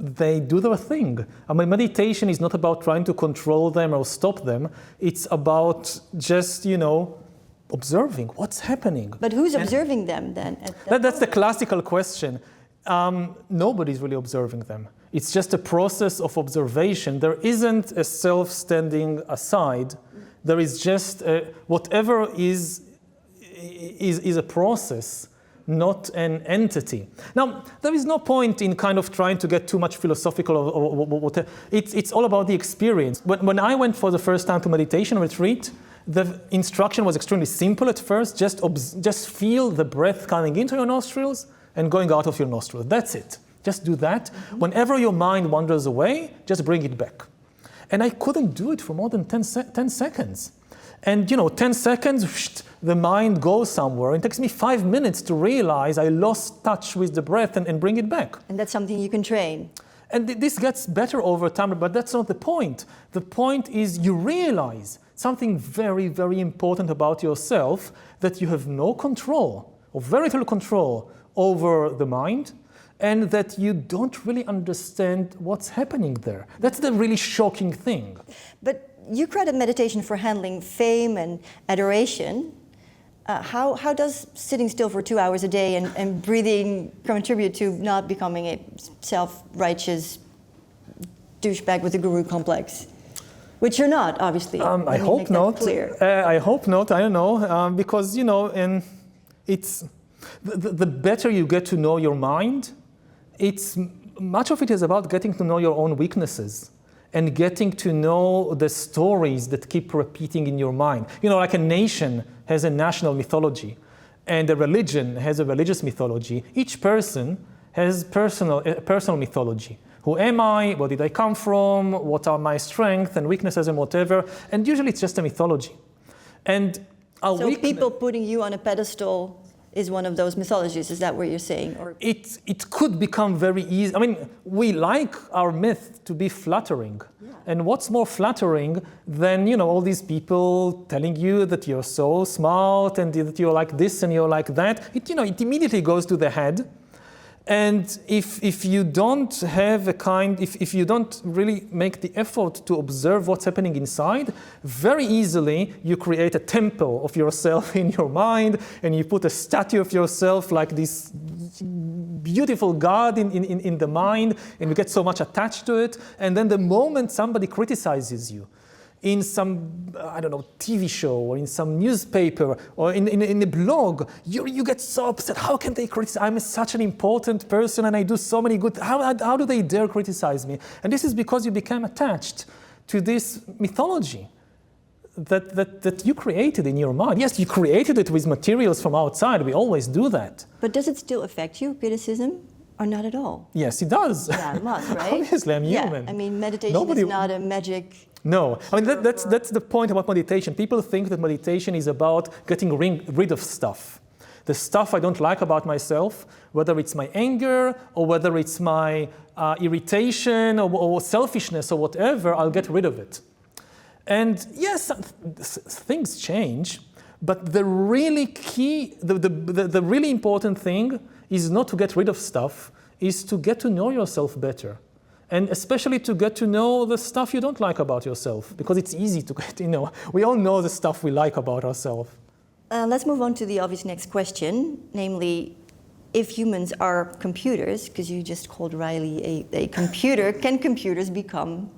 B: They do their thing. I mean, meditation is not about trying to control them or stop them. It's about just, you know, observing what's happening.
A: But who's observing them then?
B: That's the classical question. Nobody's really observing them. It's just a process of observation. There isn't a self standing aside. There is just whatever is a process, not an entity. Now, there is no point in kind of trying to get too much philosophical or whatever. It's all about the experience. When I went for the first time to meditation retreat, the instruction was extremely simple at first. Just feel the breath coming into your nostrils and going out of your nostrils. That's it. Just do that. Whenever your mind wanders away, just bring it back. And I couldn't do it for more than 10 seconds. And, you know, 10 seconds, the mind goes somewhere. It takes me 5 minutes to realize I lost touch with the breath and bring it back.
A: And that's something you can train.
B: And this gets better over time, but that's not the point. The point is you realize something very, very important about yourself, that you have no control, or very little control, over the mind, and that you don't really understand what's happening there. That's the really shocking thing.
A: But you credit meditation for handling fame and adoration. How does sitting still for 2 hours a day and breathing contribute to not becoming a self-righteous douchebag with a guru complex? Which you're not, obviously.
B: I hope not. I hope not. I don't know, because, you know, and it's the better you get to know your mind, it's much of it is about getting to know your own weaknesses and getting to know the stories that keep repeating in your mind. You know, like a nation has a national mythology, and a religion has a religious mythology. Each person has personal mythology. Who am I? Where did I come from? What are my strengths and weaknesses and whatever? And usually it's just a mythology. And
A: so people putting you on a pedestal is one of those mythologies. Is that what you're saying? Or
B: it could become very easy. I mean, we like our myth to be flattering. Yeah. And what's more flattering than, you know, all these people telling you that you're so smart and that you're like this and you're like that? It immediately goes to the head. And if you don't have if you don't really make the effort to observe what's happening inside, very easily you create a temple of yourself in your mind, and you put a statue of yourself like this beautiful God in the mind, and you get so much attached to it. And then the moment somebody criticizes you, in some, I don't know, TV show or in some newspaper or in a blog, you get so upset. How can they criticize? I'm such an important person and I do so many good. How do they dare criticize me? And this is because you became attached to this mythology that you created in your mind. Yes, you created it with materials from outside. We always do that.
A: But does it still affect you, criticism? Or not at all?
B: Yes, it does.
A: Yeah, it must, right?
B: Obviously, I'm human.
A: Yeah, I mean, meditation is not a magic...
B: No, I mean, that's the point about meditation. People think that meditation is about getting rid of stuff. The stuff I don't like about myself, whether it's my anger or whether it's my irritation or selfishness or whatever, I'll get rid of it. And yes, things change, but the really key, the really important thing is not to get rid of stuff, is to get to know yourself better. And especially to get to know the stuff you don't like about yourself, because it's easy to get, we all know the stuff we like about ourselves.
A: Let's move on to the obvious next question, namely, if humans are computers, because you just called Riley a computer, can computers become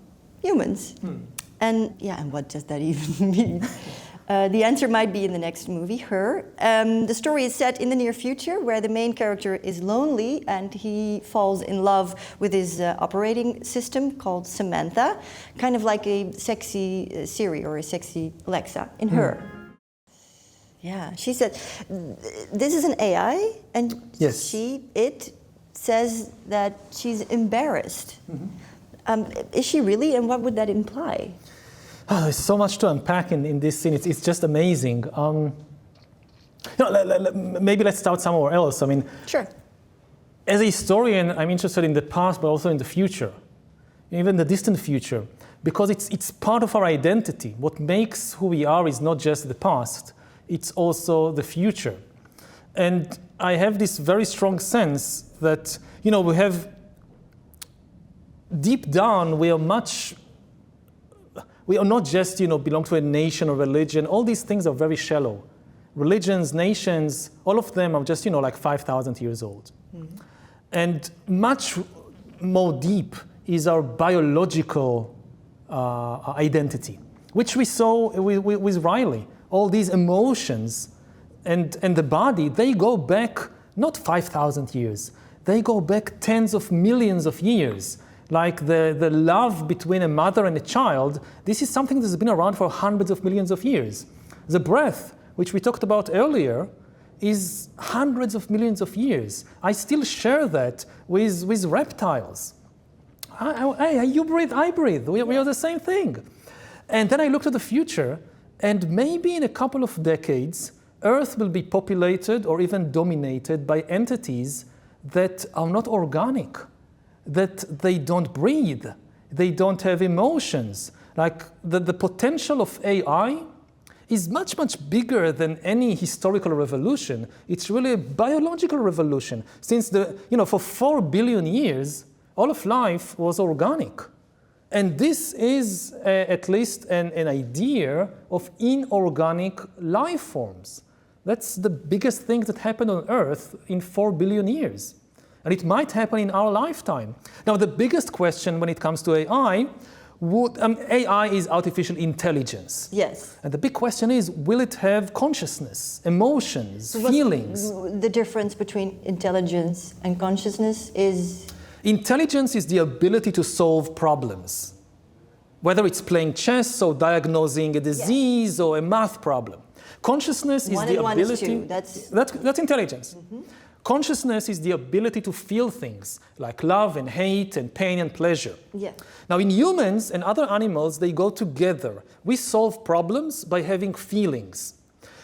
A: humans? And what does that even mean? The answer might be in the next movie, Her. The story is set in the near future, where the main character is lonely and he falls in love with his operating system called Samantha, kind of like a sexy Siri or a sexy Alexa in Her. Yeah, she said, this is an AI, and
B: yes.
A: it says that she's embarrassed. Is she really, and what would that imply?
B: Oh, there's so much to unpack in this scene. It's just amazing. Maybe let's start somewhere else. I mean,
A: sure.
B: As a historian, I'm interested in the past, but also in the future, even the distant future, because it's part of our identity. What makes who we are is not just the past, it's also the future. And I have this very strong sense that, we have, deep down, we are not just, belong to a nation or religion. All these things are very shallow. Religions, nations, all of them are just, like 5,000 years old. And much more deep is our biological identity, which we saw with Riley. All these emotions and the body, they go back not 5,000 years. They go back tens of millions of years. Like the love between a mother and a child, this is something that's been around for hundreds of millions of years. The breath, which we talked about earlier, is hundreds of millions of years. I still share that with reptiles. You breathe, I breathe. We are the same thing. And then I looked at the future, and maybe in a couple of decades, Earth will be populated or even dominated by entities that are not organic, that they don't breathe, they don't have emotions. Like the potential of AI is much, much bigger than any historical revolution. It's really a biological revolution. Since for 4 billion years, all of life was organic. And this is at least an idea of inorganic life forms. That's the biggest thing that happened on Earth in 4 billion years. And it might happen in our lifetime. Now, the biggest question when it comes to AI, AI is artificial intelligence.
A: Yes.
B: And the big question is, will it have consciousness, emotions, feelings?
A: The difference between intelligence and consciousness is?
B: Intelligence is the ability to solve problems, whether it's playing chess or diagnosing a disease or a math problem. Consciousness is the ability. That's intelligence. Consciousness is the ability to feel things like love and hate and pain and pleasure.
A: Yeah.
B: Now, in humans and other animals, they go together. We solve problems by having feelings.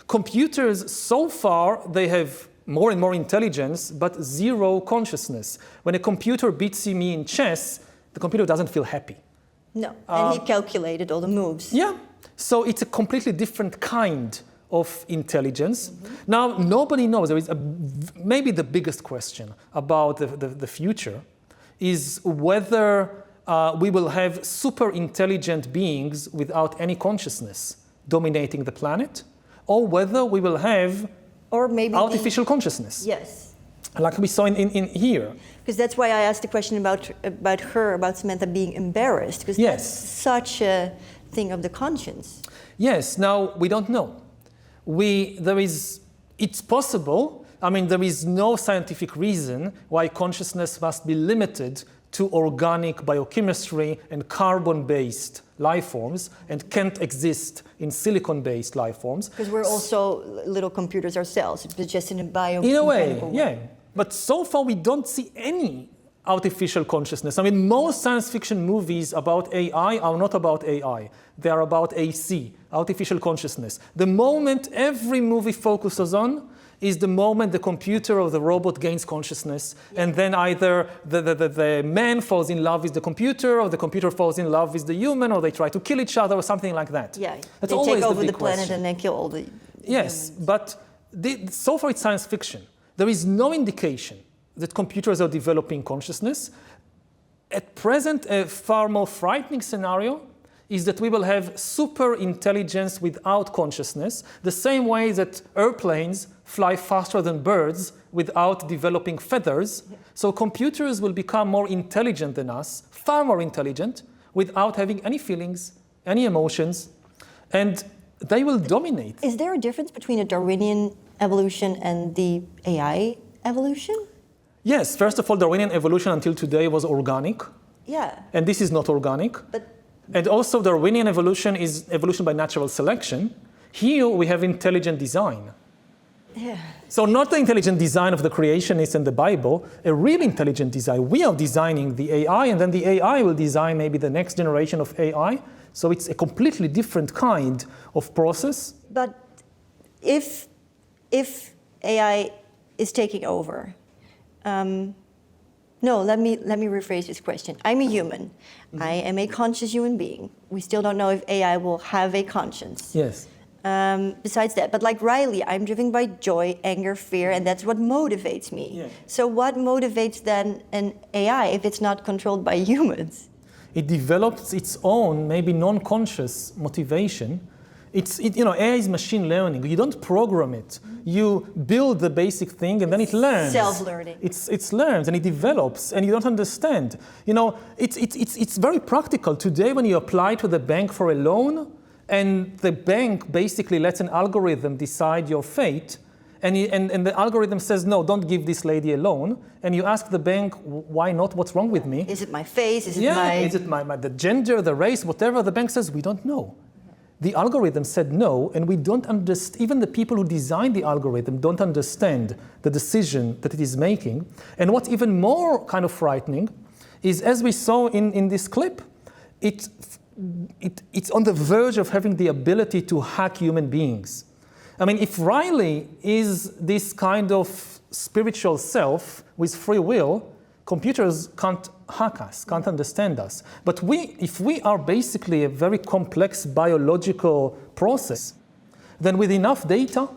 B: Computers, so far, they have more and more intelligence, but zero consciousness. When a computer beats me in chess, the computer doesn't feel happy.
A: No, and he calculated all the moves.
B: Yeah, so it's a completely different kind of intelligence. Now, nobody knows. There is maybe the biggest question about the future is whether we will have super intelligent beings without any consciousness dominating the planet, or whether we will have artificial consciousness.
A: Yes.
B: Like we saw in here.
A: Because that's why I asked the question about Samantha being embarrassed, because that's such a thing of the conscience.
B: Yes, now we don't know. It's possible. I mean, there is no scientific reason why consciousness must be limited to organic biochemistry and carbon-based life forms and can't exist in silicon-based life forms.
A: Because we're also little computers ourselves, but just in a biomechanical
B: way. Yeah. But so far, we don't see any artificial consciousness. I mean, most science fiction movies about AI are not about AI. They are about AC, artificial consciousness. The moment every movie focuses on is the moment the computer or the robot gains consciousness, and then either the man falls in love with the computer, or the computer falls in love with the human, or they try to kill each other, or something like that.
A: Yeah,
B: That's
A: they
B: always
A: take over
B: the
A: the
B: big
A: planet
B: question.
A: and then kill all the
B: Yes,
A: humans.
B: but so far it's science fiction. There is no indication that computers are developing consciousness. At present, a far more frightening scenario is that we will have super intelligence without consciousness, the same way that airplanes fly faster than birds without developing feathers. So computers will become more intelligent than us, far more intelligent, without having any feelings, any emotions, and they will dominate.
A: Is there a difference between a Darwinian evolution and the AI evolution?
B: Yes, first of all, Darwinian evolution until today was organic,
A: Yeah.
B: and this is not organic. And also Darwinian evolution is evolution by natural selection. Here we have intelligent design.
A: Yeah.
B: So not the intelligent design of the creationists and the Bible, a real intelligent design. We are designing the AI, and then the AI will design maybe the next generation of AI. So it's a completely different kind of process.
A: But if AI is taking over, no, let me rephrase this question. I'm a human. I am a conscious human being. We still don't know if AI will have a conscience.
B: Yes.
A: Besides that, but like Riley, I'm driven by joy, anger, fear, and that's what motivates me.
B: Yeah.
A: So what motivates then an AI if it's not controlled by humans?
B: It develops its own, maybe non-conscious motivation. AI is machine learning. You don't program it. You build the basic thing, and then it learns.
A: Self-learning.
B: It learns and it develops, and you don't understand. It's very practical. Today, when you apply to the bank for a loan, and the bank basically lets an algorithm decide your fate, and the algorithm says, no, don't give this lady a loan, and you ask the bank, why not? What's wrong with me?
A: Is it my face? Is it
B: Is it the gender, the race, whatever? The bank says, we don't know. The algorithm said no, and we don't understand, even the people who designed the algorithm don't understand the decision that it is making. And what's even more kind of frightening is, as we saw in this clip, it's on the verge of having the ability to hack human beings. I mean, if Riley is this kind of spiritual self with free will, computers can't hack us, can't understand us. But if we are basically a very complex biological process, then with enough data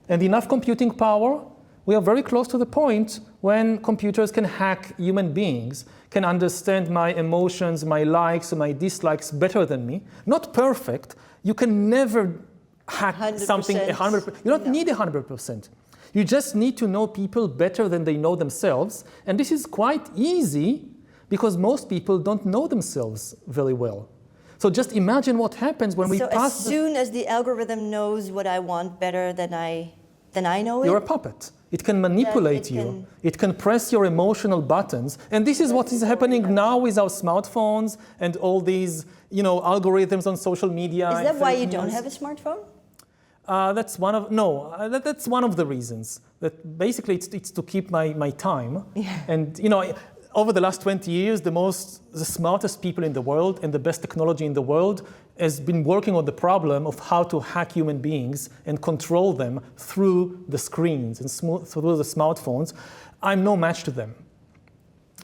B: and enough computing power, we are very close to the point when computers can hack human beings, can understand my emotions, my likes, my dislikes better than me. Not perfect. You can never hack
A: 100%.
B: something 100%. You don't need 100%. You just need to know people better than they know themselves. And this is quite easy because most people don't know themselves very well. So just imagine what happens when we pass.
A: So as soon as the algorithm knows what I want better than I know it?
B: You're a puppet. It can manipulate you. It can press your emotional buttons. And this is what is happening now with our smartphones and all these, algorithms on social media.
A: Is that why you don't have a smartphone?
B: That's one of the reasons. That basically it's to keep my time.
A: Yeah.
B: And over the last 20 years, the smartest people in the world and the best technology in the world has been working on the problem of how to hack human beings and control them through the screens and through the smartphones. I'm no match to them.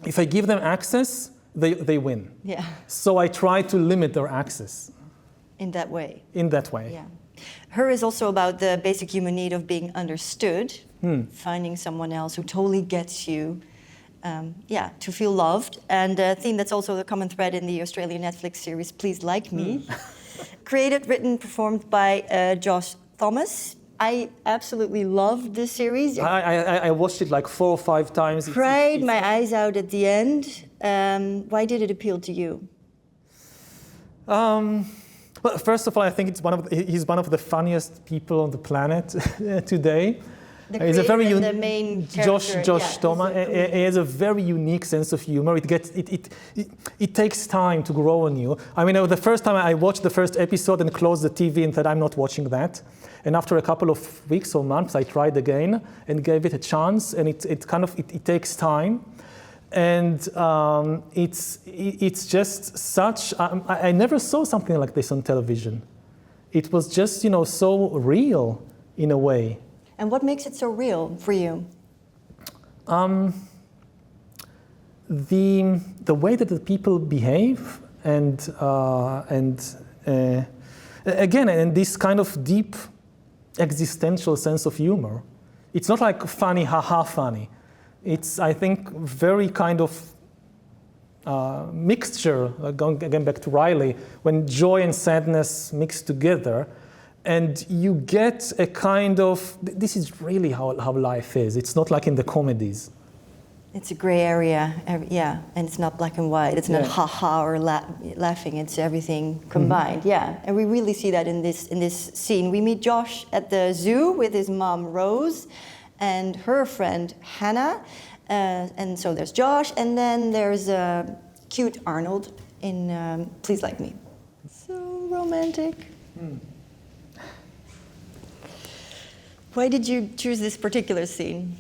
B: If I give them access, they win.
A: Yeah.
B: So I try to limit their access.
A: In that way.
B: In that way.
A: Yeah. Her is also about the basic human need of being understood, finding someone else who totally gets you, to feel loved. And a theme that's also the common thread in the Australian Netflix series, Please Like Me. Created, written, performed by Josh Thomas. I absolutely loved this series.
B: I watched it like 4 or 5 times.
A: Cried my eyes out at the end. Why did it appeal to you?
B: Well, first of all, I think he's one of the funniest people on the planet today.
A: He's a very the main character.
B: Josh Thomas. He has a very unique sense of humor. It takes time to grow on you. I mean, the first time I watched the first episode and closed the TV and said, I'm not watching that. And after a couple of weeks or months, I tried again and gave it a chance. And it takes time. And it's just such. I never saw something like this on television. It was just, so real in a way.
A: And what makes it so real for you?
B: The way that the people behave, and again, and this kind of deep existential sense of humor. It's not like funny, haha, funny. It's, I think, very kind of mixture. Going again back to Riley, when joy and sadness mix together. And you get a kind of, this is really how life is. It's not like in the comedies.
A: It's a gray area, yeah, and it's not black and white. It's not ha-ha or laughing. It's everything combined, yeah. And we really see that in this scene. We meet Josh at the zoo with his mom, Rose, and her friend, Hannah. And so there's Josh, and then there's cute Arnold in Please Like Me. So romantic. Why did you choose this particular scene?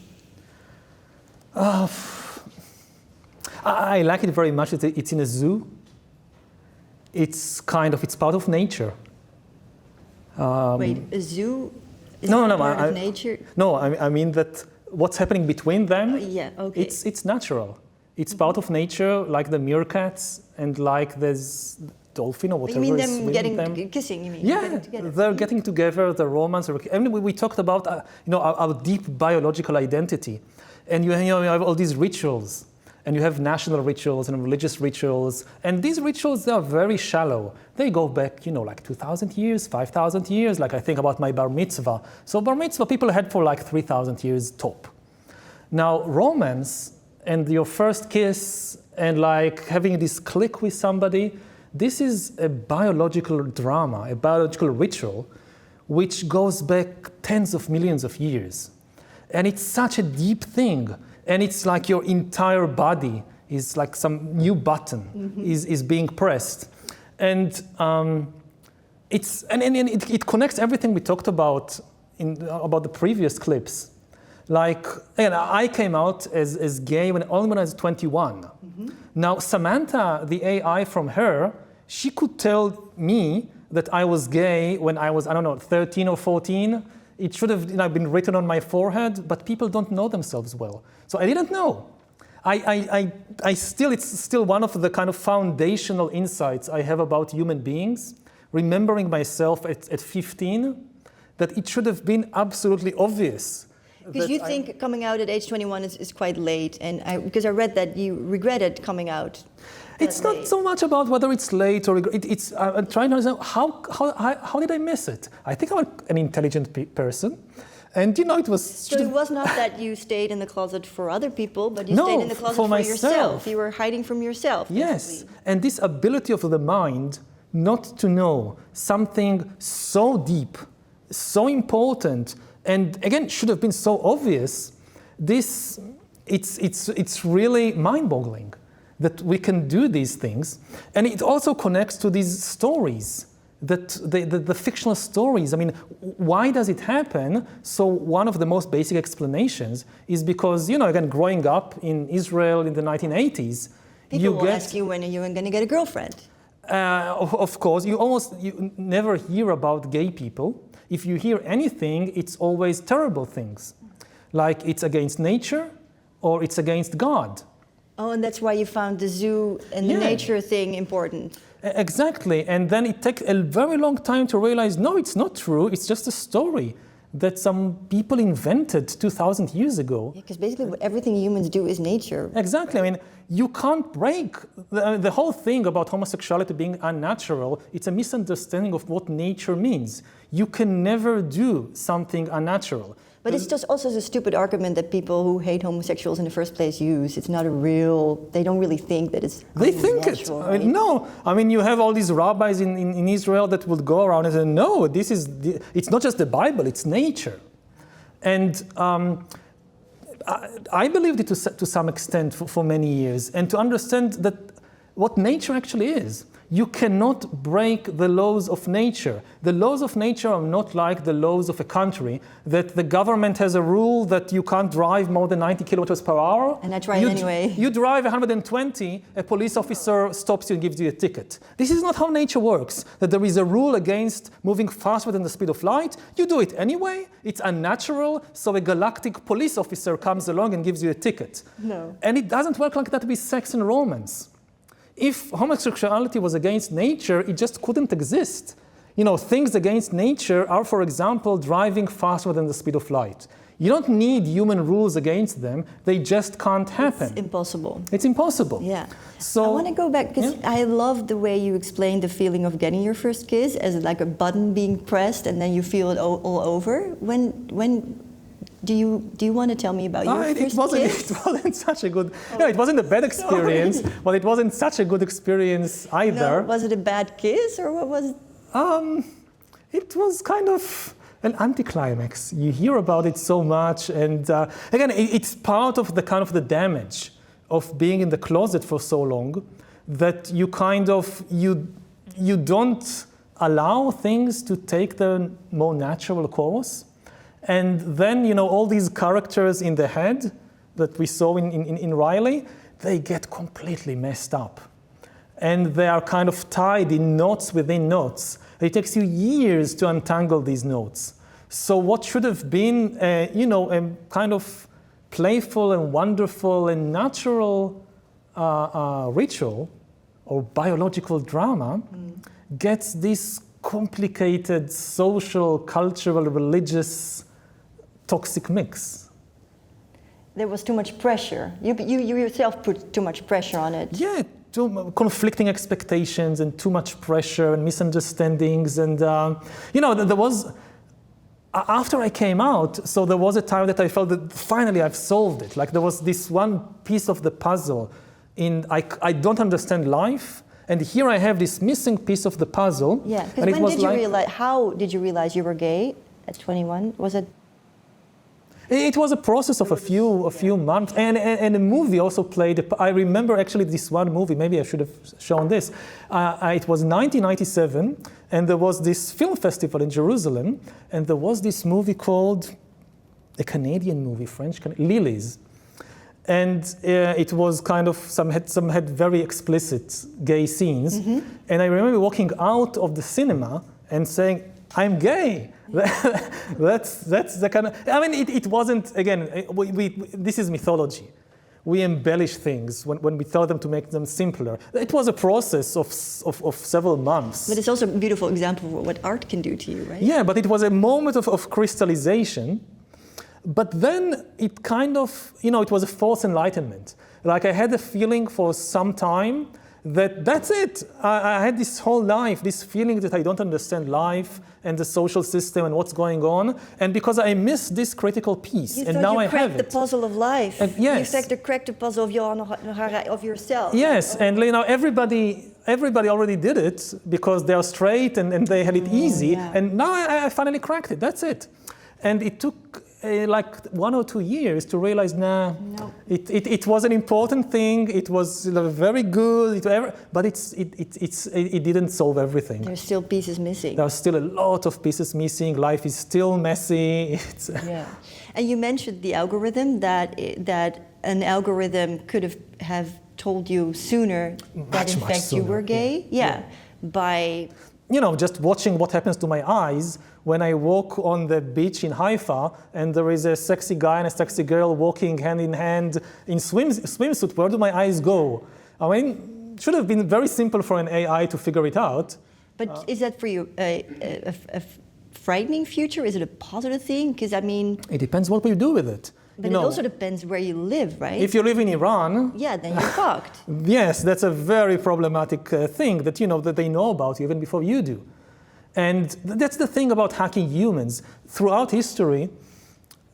B: I like it very much. It's in a zoo. It's part of nature.
A: Wait, a zoo is
B: part
A: of nature?
B: No, I mean that what's happening between them,
A: yeah, okay.
B: It's natural. It's part of nature, like the meerkats and like there's dolphin or whatever.
A: You mean
B: is
A: them kissing, you mean?
B: Yeah, they're getting together, the romance. I mean, we talked about our deep biological identity. And you have all these rituals, and you have national rituals and religious rituals, and these rituals, they are very shallow. They go back, like 2,000 years, 5,000 years, like I think about my bar mitzvah. So bar mitzvah people had for like 3,000 years top. Now, romance and your first kiss and like having this click with somebody, this is a biological drama, a biological ritual, which goes back tens of millions of years. And it's such a deep thing. And it's like your entire body is like some new button is being pressed. And it connects everything we talked about about the previous clips. Like, again, I came out as gay only when I was 21. Now, Samantha, the AI from her, she could tell me that I was gay when I was, 13 or 14. It should have been written on my forehead, but people don't know themselves well. So I didn't know. It's still one of the kind of foundational insights I have about human beings, remembering myself at 15, that it should have been absolutely obvious.
A: Because you think coming out at age 21 is quite late, and because I read that you regretted coming out.
B: It's not so much about whether it's late or it's. I'm trying to understand how did I miss it? I think I'm an intelligent person, and it was.
A: So it was not that you stayed in the closet for other people, but you stayed in the closet for yourself. You were hiding from yourself.
B: Yes,
A: basically.
B: And this ability of the mind not to know something so deep, so important, and again should have been so obvious. It's really mind-boggling that we can do these things. And it also connects to these stories, that the fictional stories. I mean, why does it happen? So one of the most basic explanations is because, again, growing up in Israel in the 1980s,
A: people will ask you when you're going to get a girlfriend.
B: Of course, you never hear about gay people. If you hear anything, it's always terrible things. Like it's against nature or it's against God.
A: Oh, and that's why you found the zoo and the nature thing important.
B: Exactly. And then it takes a very long time to realize, no, it's not true. It's just a story that some people invented 2,000 years ago.
A: Because basically everything humans do is nature.
B: Exactly. I mean, you can't break the whole thing about homosexuality being unnatural. It's a misunderstanding of what nature means. You can never do something unnatural.
A: But it's just also a stupid argument that people who hate homosexuals in the first place use. It's not they don't really think that it's
B: They think it. Right? I mean, no. I mean, you have all these rabbis in Israel that would go around and say, no, it's not just the Bible, it's nature. And I believed it to some extent for many years, and to understand that what nature actually is. You cannot break the laws of nature. The laws of nature are not like the laws of a country, that the government has a rule that you can't drive more than 90 kilometers per hour.
A: And I drive anyway.
B: You drive 120, a police officer stops you and gives you a ticket. This is not how nature works, that there is a rule against moving faster than the speed of light. You do it anyway. It's unnatural, so a galactic police officer comes along and gives you a ticket.
A: No.
B: And it doesn't work like that with sex and romance. If homosexuality was against nature, it just couldn't exist. You know, things against nature are, for example, driving faster than the speed of light. You don't need human rules against them. They just can't happen.
A: It's impossible.
B: It's impossible.
A: Yeah.
B: So,
A: I want to go back, because I love the way you explained the feeling of getting your first kiss as like a button being pressed and then you feel it all over. When do you want to tell me about your first kiss?
B: It wasn't such a good, no, it wasn't a bad experience, but it wasn't such a good experience either.
A: No, was it a bad kiss, or what was it?
B: It was kind of an anticlimax. You hear about it so much, and again, it's part of the damage of being in the closet for so long, that you kind of, you don't allow things to take the more natural course. And then, you know, all these characters in the head that we saw in Riley, they get completely messed up. And they are kind of tied in knots within knots. It takes you years to untangle these knots. So what should have been, you know, a kind of playful and wonderful and natural ritual or biological drama gets this complicated social, cultural, religious, toxic mix.
A: There was too much pressure. You yourself put too much pressure on it.
B: Yeah, too conflicting expectations and too much pressure and misunderstandings. And, you know, there was, after I came out, so there was a time that I felt that finally I've solved it. Like there was this one piece of the puzzle in, I don't understand life. And here I have this missing piece of the puzzle.
A: Yeah, because how did you realize you were gay at 21? Was it?
B: It was a process of a few months, and a movie also played. I remember actually this one movie. Maybe I should have shown this. It was 1997, and there was this film festival in Jerusalem, and there was this movie called, a Canadian movie, French, Lilies. And it was kind of, some had very explicit gay scenes. Mm-hmm. And I remember walking out of the cinema and saying, I'm gay. That's the kind of, I mean, it wasn't, again, this is mythology. We embellish things when we tell them to make them simpler. It was a process of several months.
A: But it's also a beautiful example of what art can do to you, right?
B: Yeah, but it was a moment of crystallization. But then it kind of, you know, it was a false enlightenment. Like I had a feeling for some time that's it. I had this whole life, this feeling that I don't understand life and the social system and what's going on. And because I missed this critical piece, and now I have it. You
A: cracked the puzzle of life.
B: And yes.
A: You cracked the puzzle of yourself.
B: Yes, and you know, everybody already did it because they are straight and they had it easy. Yeah. And now I finally cracked it. That's it. And it took like 1 or 2 years to realize, no. It was an important thing. It was very good, but it didn't solve everything.
A: There's still pieces missing.
B: There's still a lot of pieces missing. Life is still messy.
A: Yeah, and you mentioned the algorithm that an algorithm could have told you sooner that in fact you were gay. Yeah. By
B: just watching what happens to my eyes when I walk on the beach in Haifa and there is a sexy guy and a sexy girl walking hand in hand in swimsuit. Where do my eyes go? I mean, it should have been very simple for an AI to figure it out.
A: But is that for you a frightening future? Is it a positive thing? Because I mean,
B: it depends what we do with it.
A: But it also depends where you live, right?
B: If you live in Iran,
A: yeah, then you're fucked.
B: Yes, that's a very problematic thing that that they know about you even before you do. And that's the thing about hacking humans. Throughout history,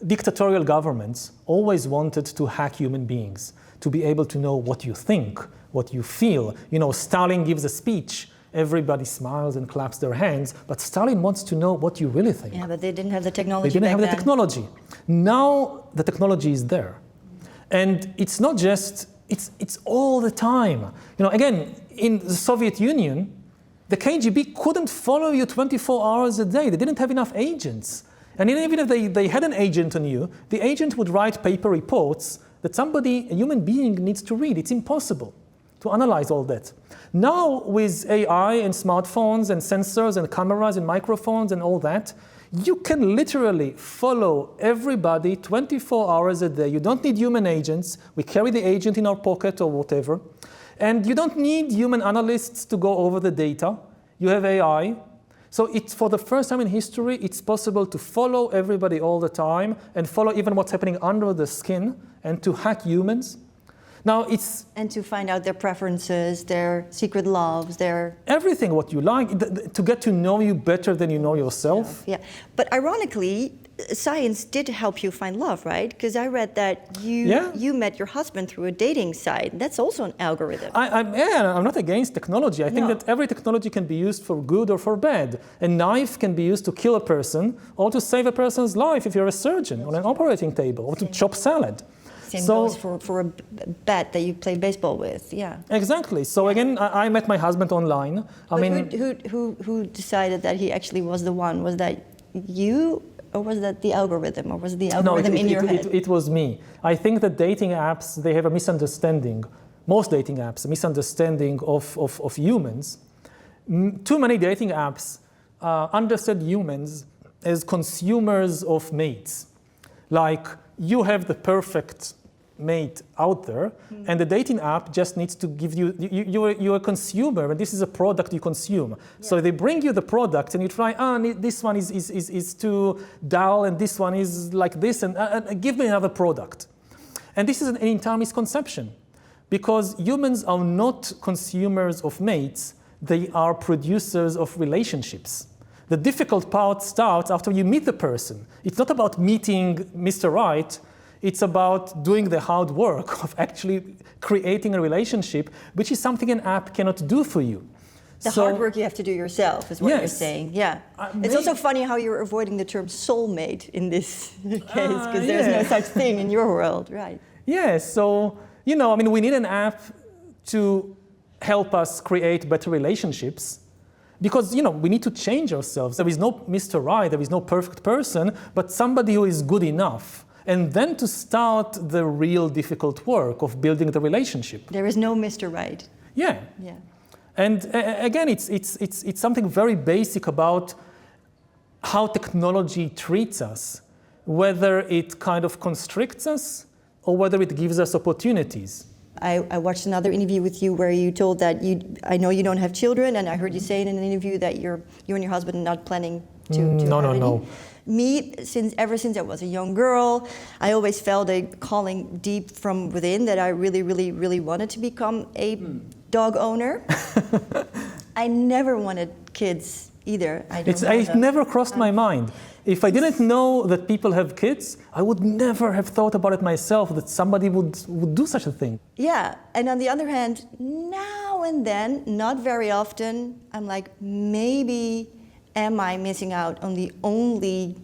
B: dictatorial governments always wanted to hack human beings, to be able to know what you think, what you feel. Stalin gives a speech everybody smiles and claps their hands, but Stalin wants to know what you really think.
A: Yeah, but they didn't have the technology.
B: They didn't have
A: back
B: the
A: then.
B: technology. Now the technology is there. And it's not just, it's all the time. Again, in the Soviet Union, the KGB couldn't follow you 24 hours a day. They didn't have enough agents. And even if they had an agent on you, the agent would write paper reports that a human being needs to read. It's impossible to analyze all that. Now with AI and smartphones and sensors and cameras and microphones and all that, you can literally follow everybody 24 hours a day. You don't need human agents. We carry the agent in our pocket or whatever. And you don't need human analysts to go over the data. You have AI. So it's for the first time in history, it's possible to follow everybody all the time and follow even what's happening under the skin and to hack humans. Now
A: and to find out their preferences, their secret loves, their
B: everything what you like, to get to know you better than you know yourself.
A: Yeah, but ironically, science did help you find love, right? Because I read that you met your husband through a dating site. That's also an algorithm.
B: I'm not against technology. I think that every technology can be used for good or for bad. A knife can be used to kill a person or to save a person's life if you're a surgeon on an operating table, or to chop salad.
A: Same goes for a bat that you play baseball with, yeah.
B: Exactly. So again, I met my husband online.
A: Who decided that he actually was the one? Was that you, or was that the algorithm, or was the algorithm in your head?
B: It was me. I think that dating apps, they have a misunderstanding. Most dating apps, a misunderstanding of humans. Too many dating apps understand humans as consumers of mates. Like, you have the perfect mate out there, and the dating app just needs to give you're a consumer, and this is a product you consume. Yeah. So they bring you the product, and you try, this one is too dull, and this one is like this, and give me another product. And this is an entire misconception, because humans are not consumers of mates, they are producers of relationships. The difficult part starts after you meet the person. It's not about meeting Mr. Right, it's about doing the hard work of actually creating a relationship, which is something an app cannot do for you.
A: The hard work you have to do yourself is what you're saying, yeah. It's also funny how you're avoiding the term soulmate in this case, because there's no such thing in your world, right?
B: Yeah, so, we need an app to help us create better relationships. Because, we need to change ourselves. There is no Mr. Right, there is no perfect person, but somebody who is good enough. And then to start the real difficult work of building the relationship.
A: There is no Mr. Right.
B: Yeah. And again, it's something very basic about how technology treats us, whether it kind of constricts us or whether it gives us opportunities.
A: I watched another interview with you where you told that I know you don't have children, and I heard you say in an interview that you and your husband are not planning to have any. Me, ever since I was a young girl, I always felt a calling deep from within that I really, really, really wanted to become a dog owner. I never wanted kids either.
B: It never crossed my mind. If I didn't know that people have kids, I would never have thought about it myself, that somebody would do such a thing.
A: Yeah, and on the other hand, now and then, not very often, I'm like, maybe am I missing out on the only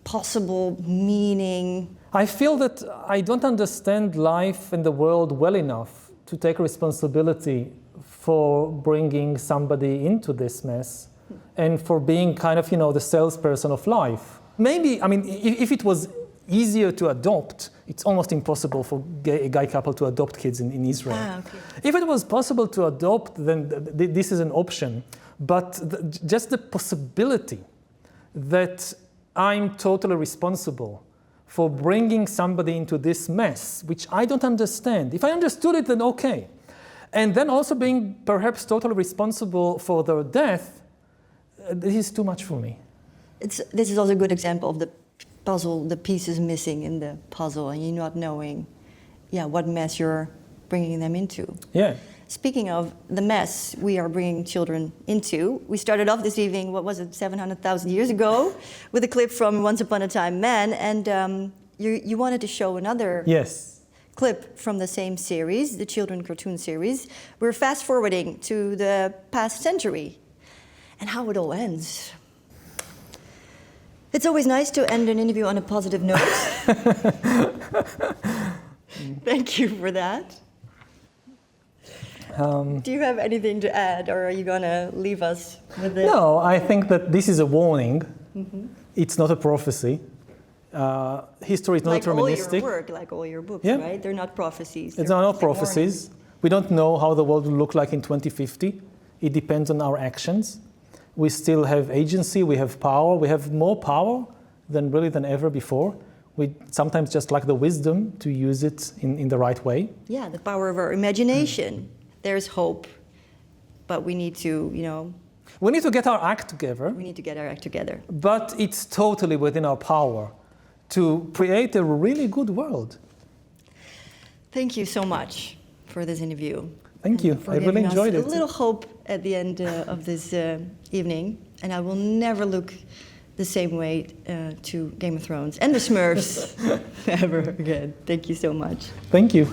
A: possible meaning?
B: I feel that I don't understand life and the world well enough to take responsibility for bringing somebody into this mess. And for being kind of, the salesperson of life. Maybe, if it was easier to adopt, it's almost impossible for a gay couple to adopt kids in Israel.
A: Okay.
B: If it was possible to adopt, then this is an option. But just the possibility that I'm totally responsible for bringing somebody into this mess, which I don't understand. If I understood it, then okay. And then also being perhaps totally responsible for their death, this is too much for me.
A: This is also a good example of the puzzle, the pieces missing in the puzzle, and you not knowing, what mess you're bringing them into.
B: Yeah.
A: Speaking of the mess we are bringing children into, we started off this evening, 700,000 years ago, with a clip from Once Upon a Time Man, and you wanted to show another clip from the same series, the children cartoon series. We're fast forwarding to the past century and how it all ends. It's always nice to end an interview on a positive note. Thank you for that. Do you have anything to add, or are you going to leave us with this?
B: No, I think that this is a warning. Mm-hmm. It's not a prophecy. History is not deterministic.
A: Like all your work, like all your books, right? They're not prophecies.
B: It's not prophecies. We don't know how the world will look like in 2050. It depends on our actions. We still have agency, we have power. We have more power than ever before. We sometimes just lack the wisdom to use it in the right way.
A: Yeah, the power of our imagination. There's hope, but we need to,
B: we need to get our act together.
A: We need to get our act together.
B: But it's totally within our power to create a really good world.
A: Thank you so much for this interview.
B: Thank you. I really enjoyed it.
A: A little hope at the end of this evening, and I will never look the same way to Game of Thrones and the Smurfs ever again. Thank you so much.
B: Thank you.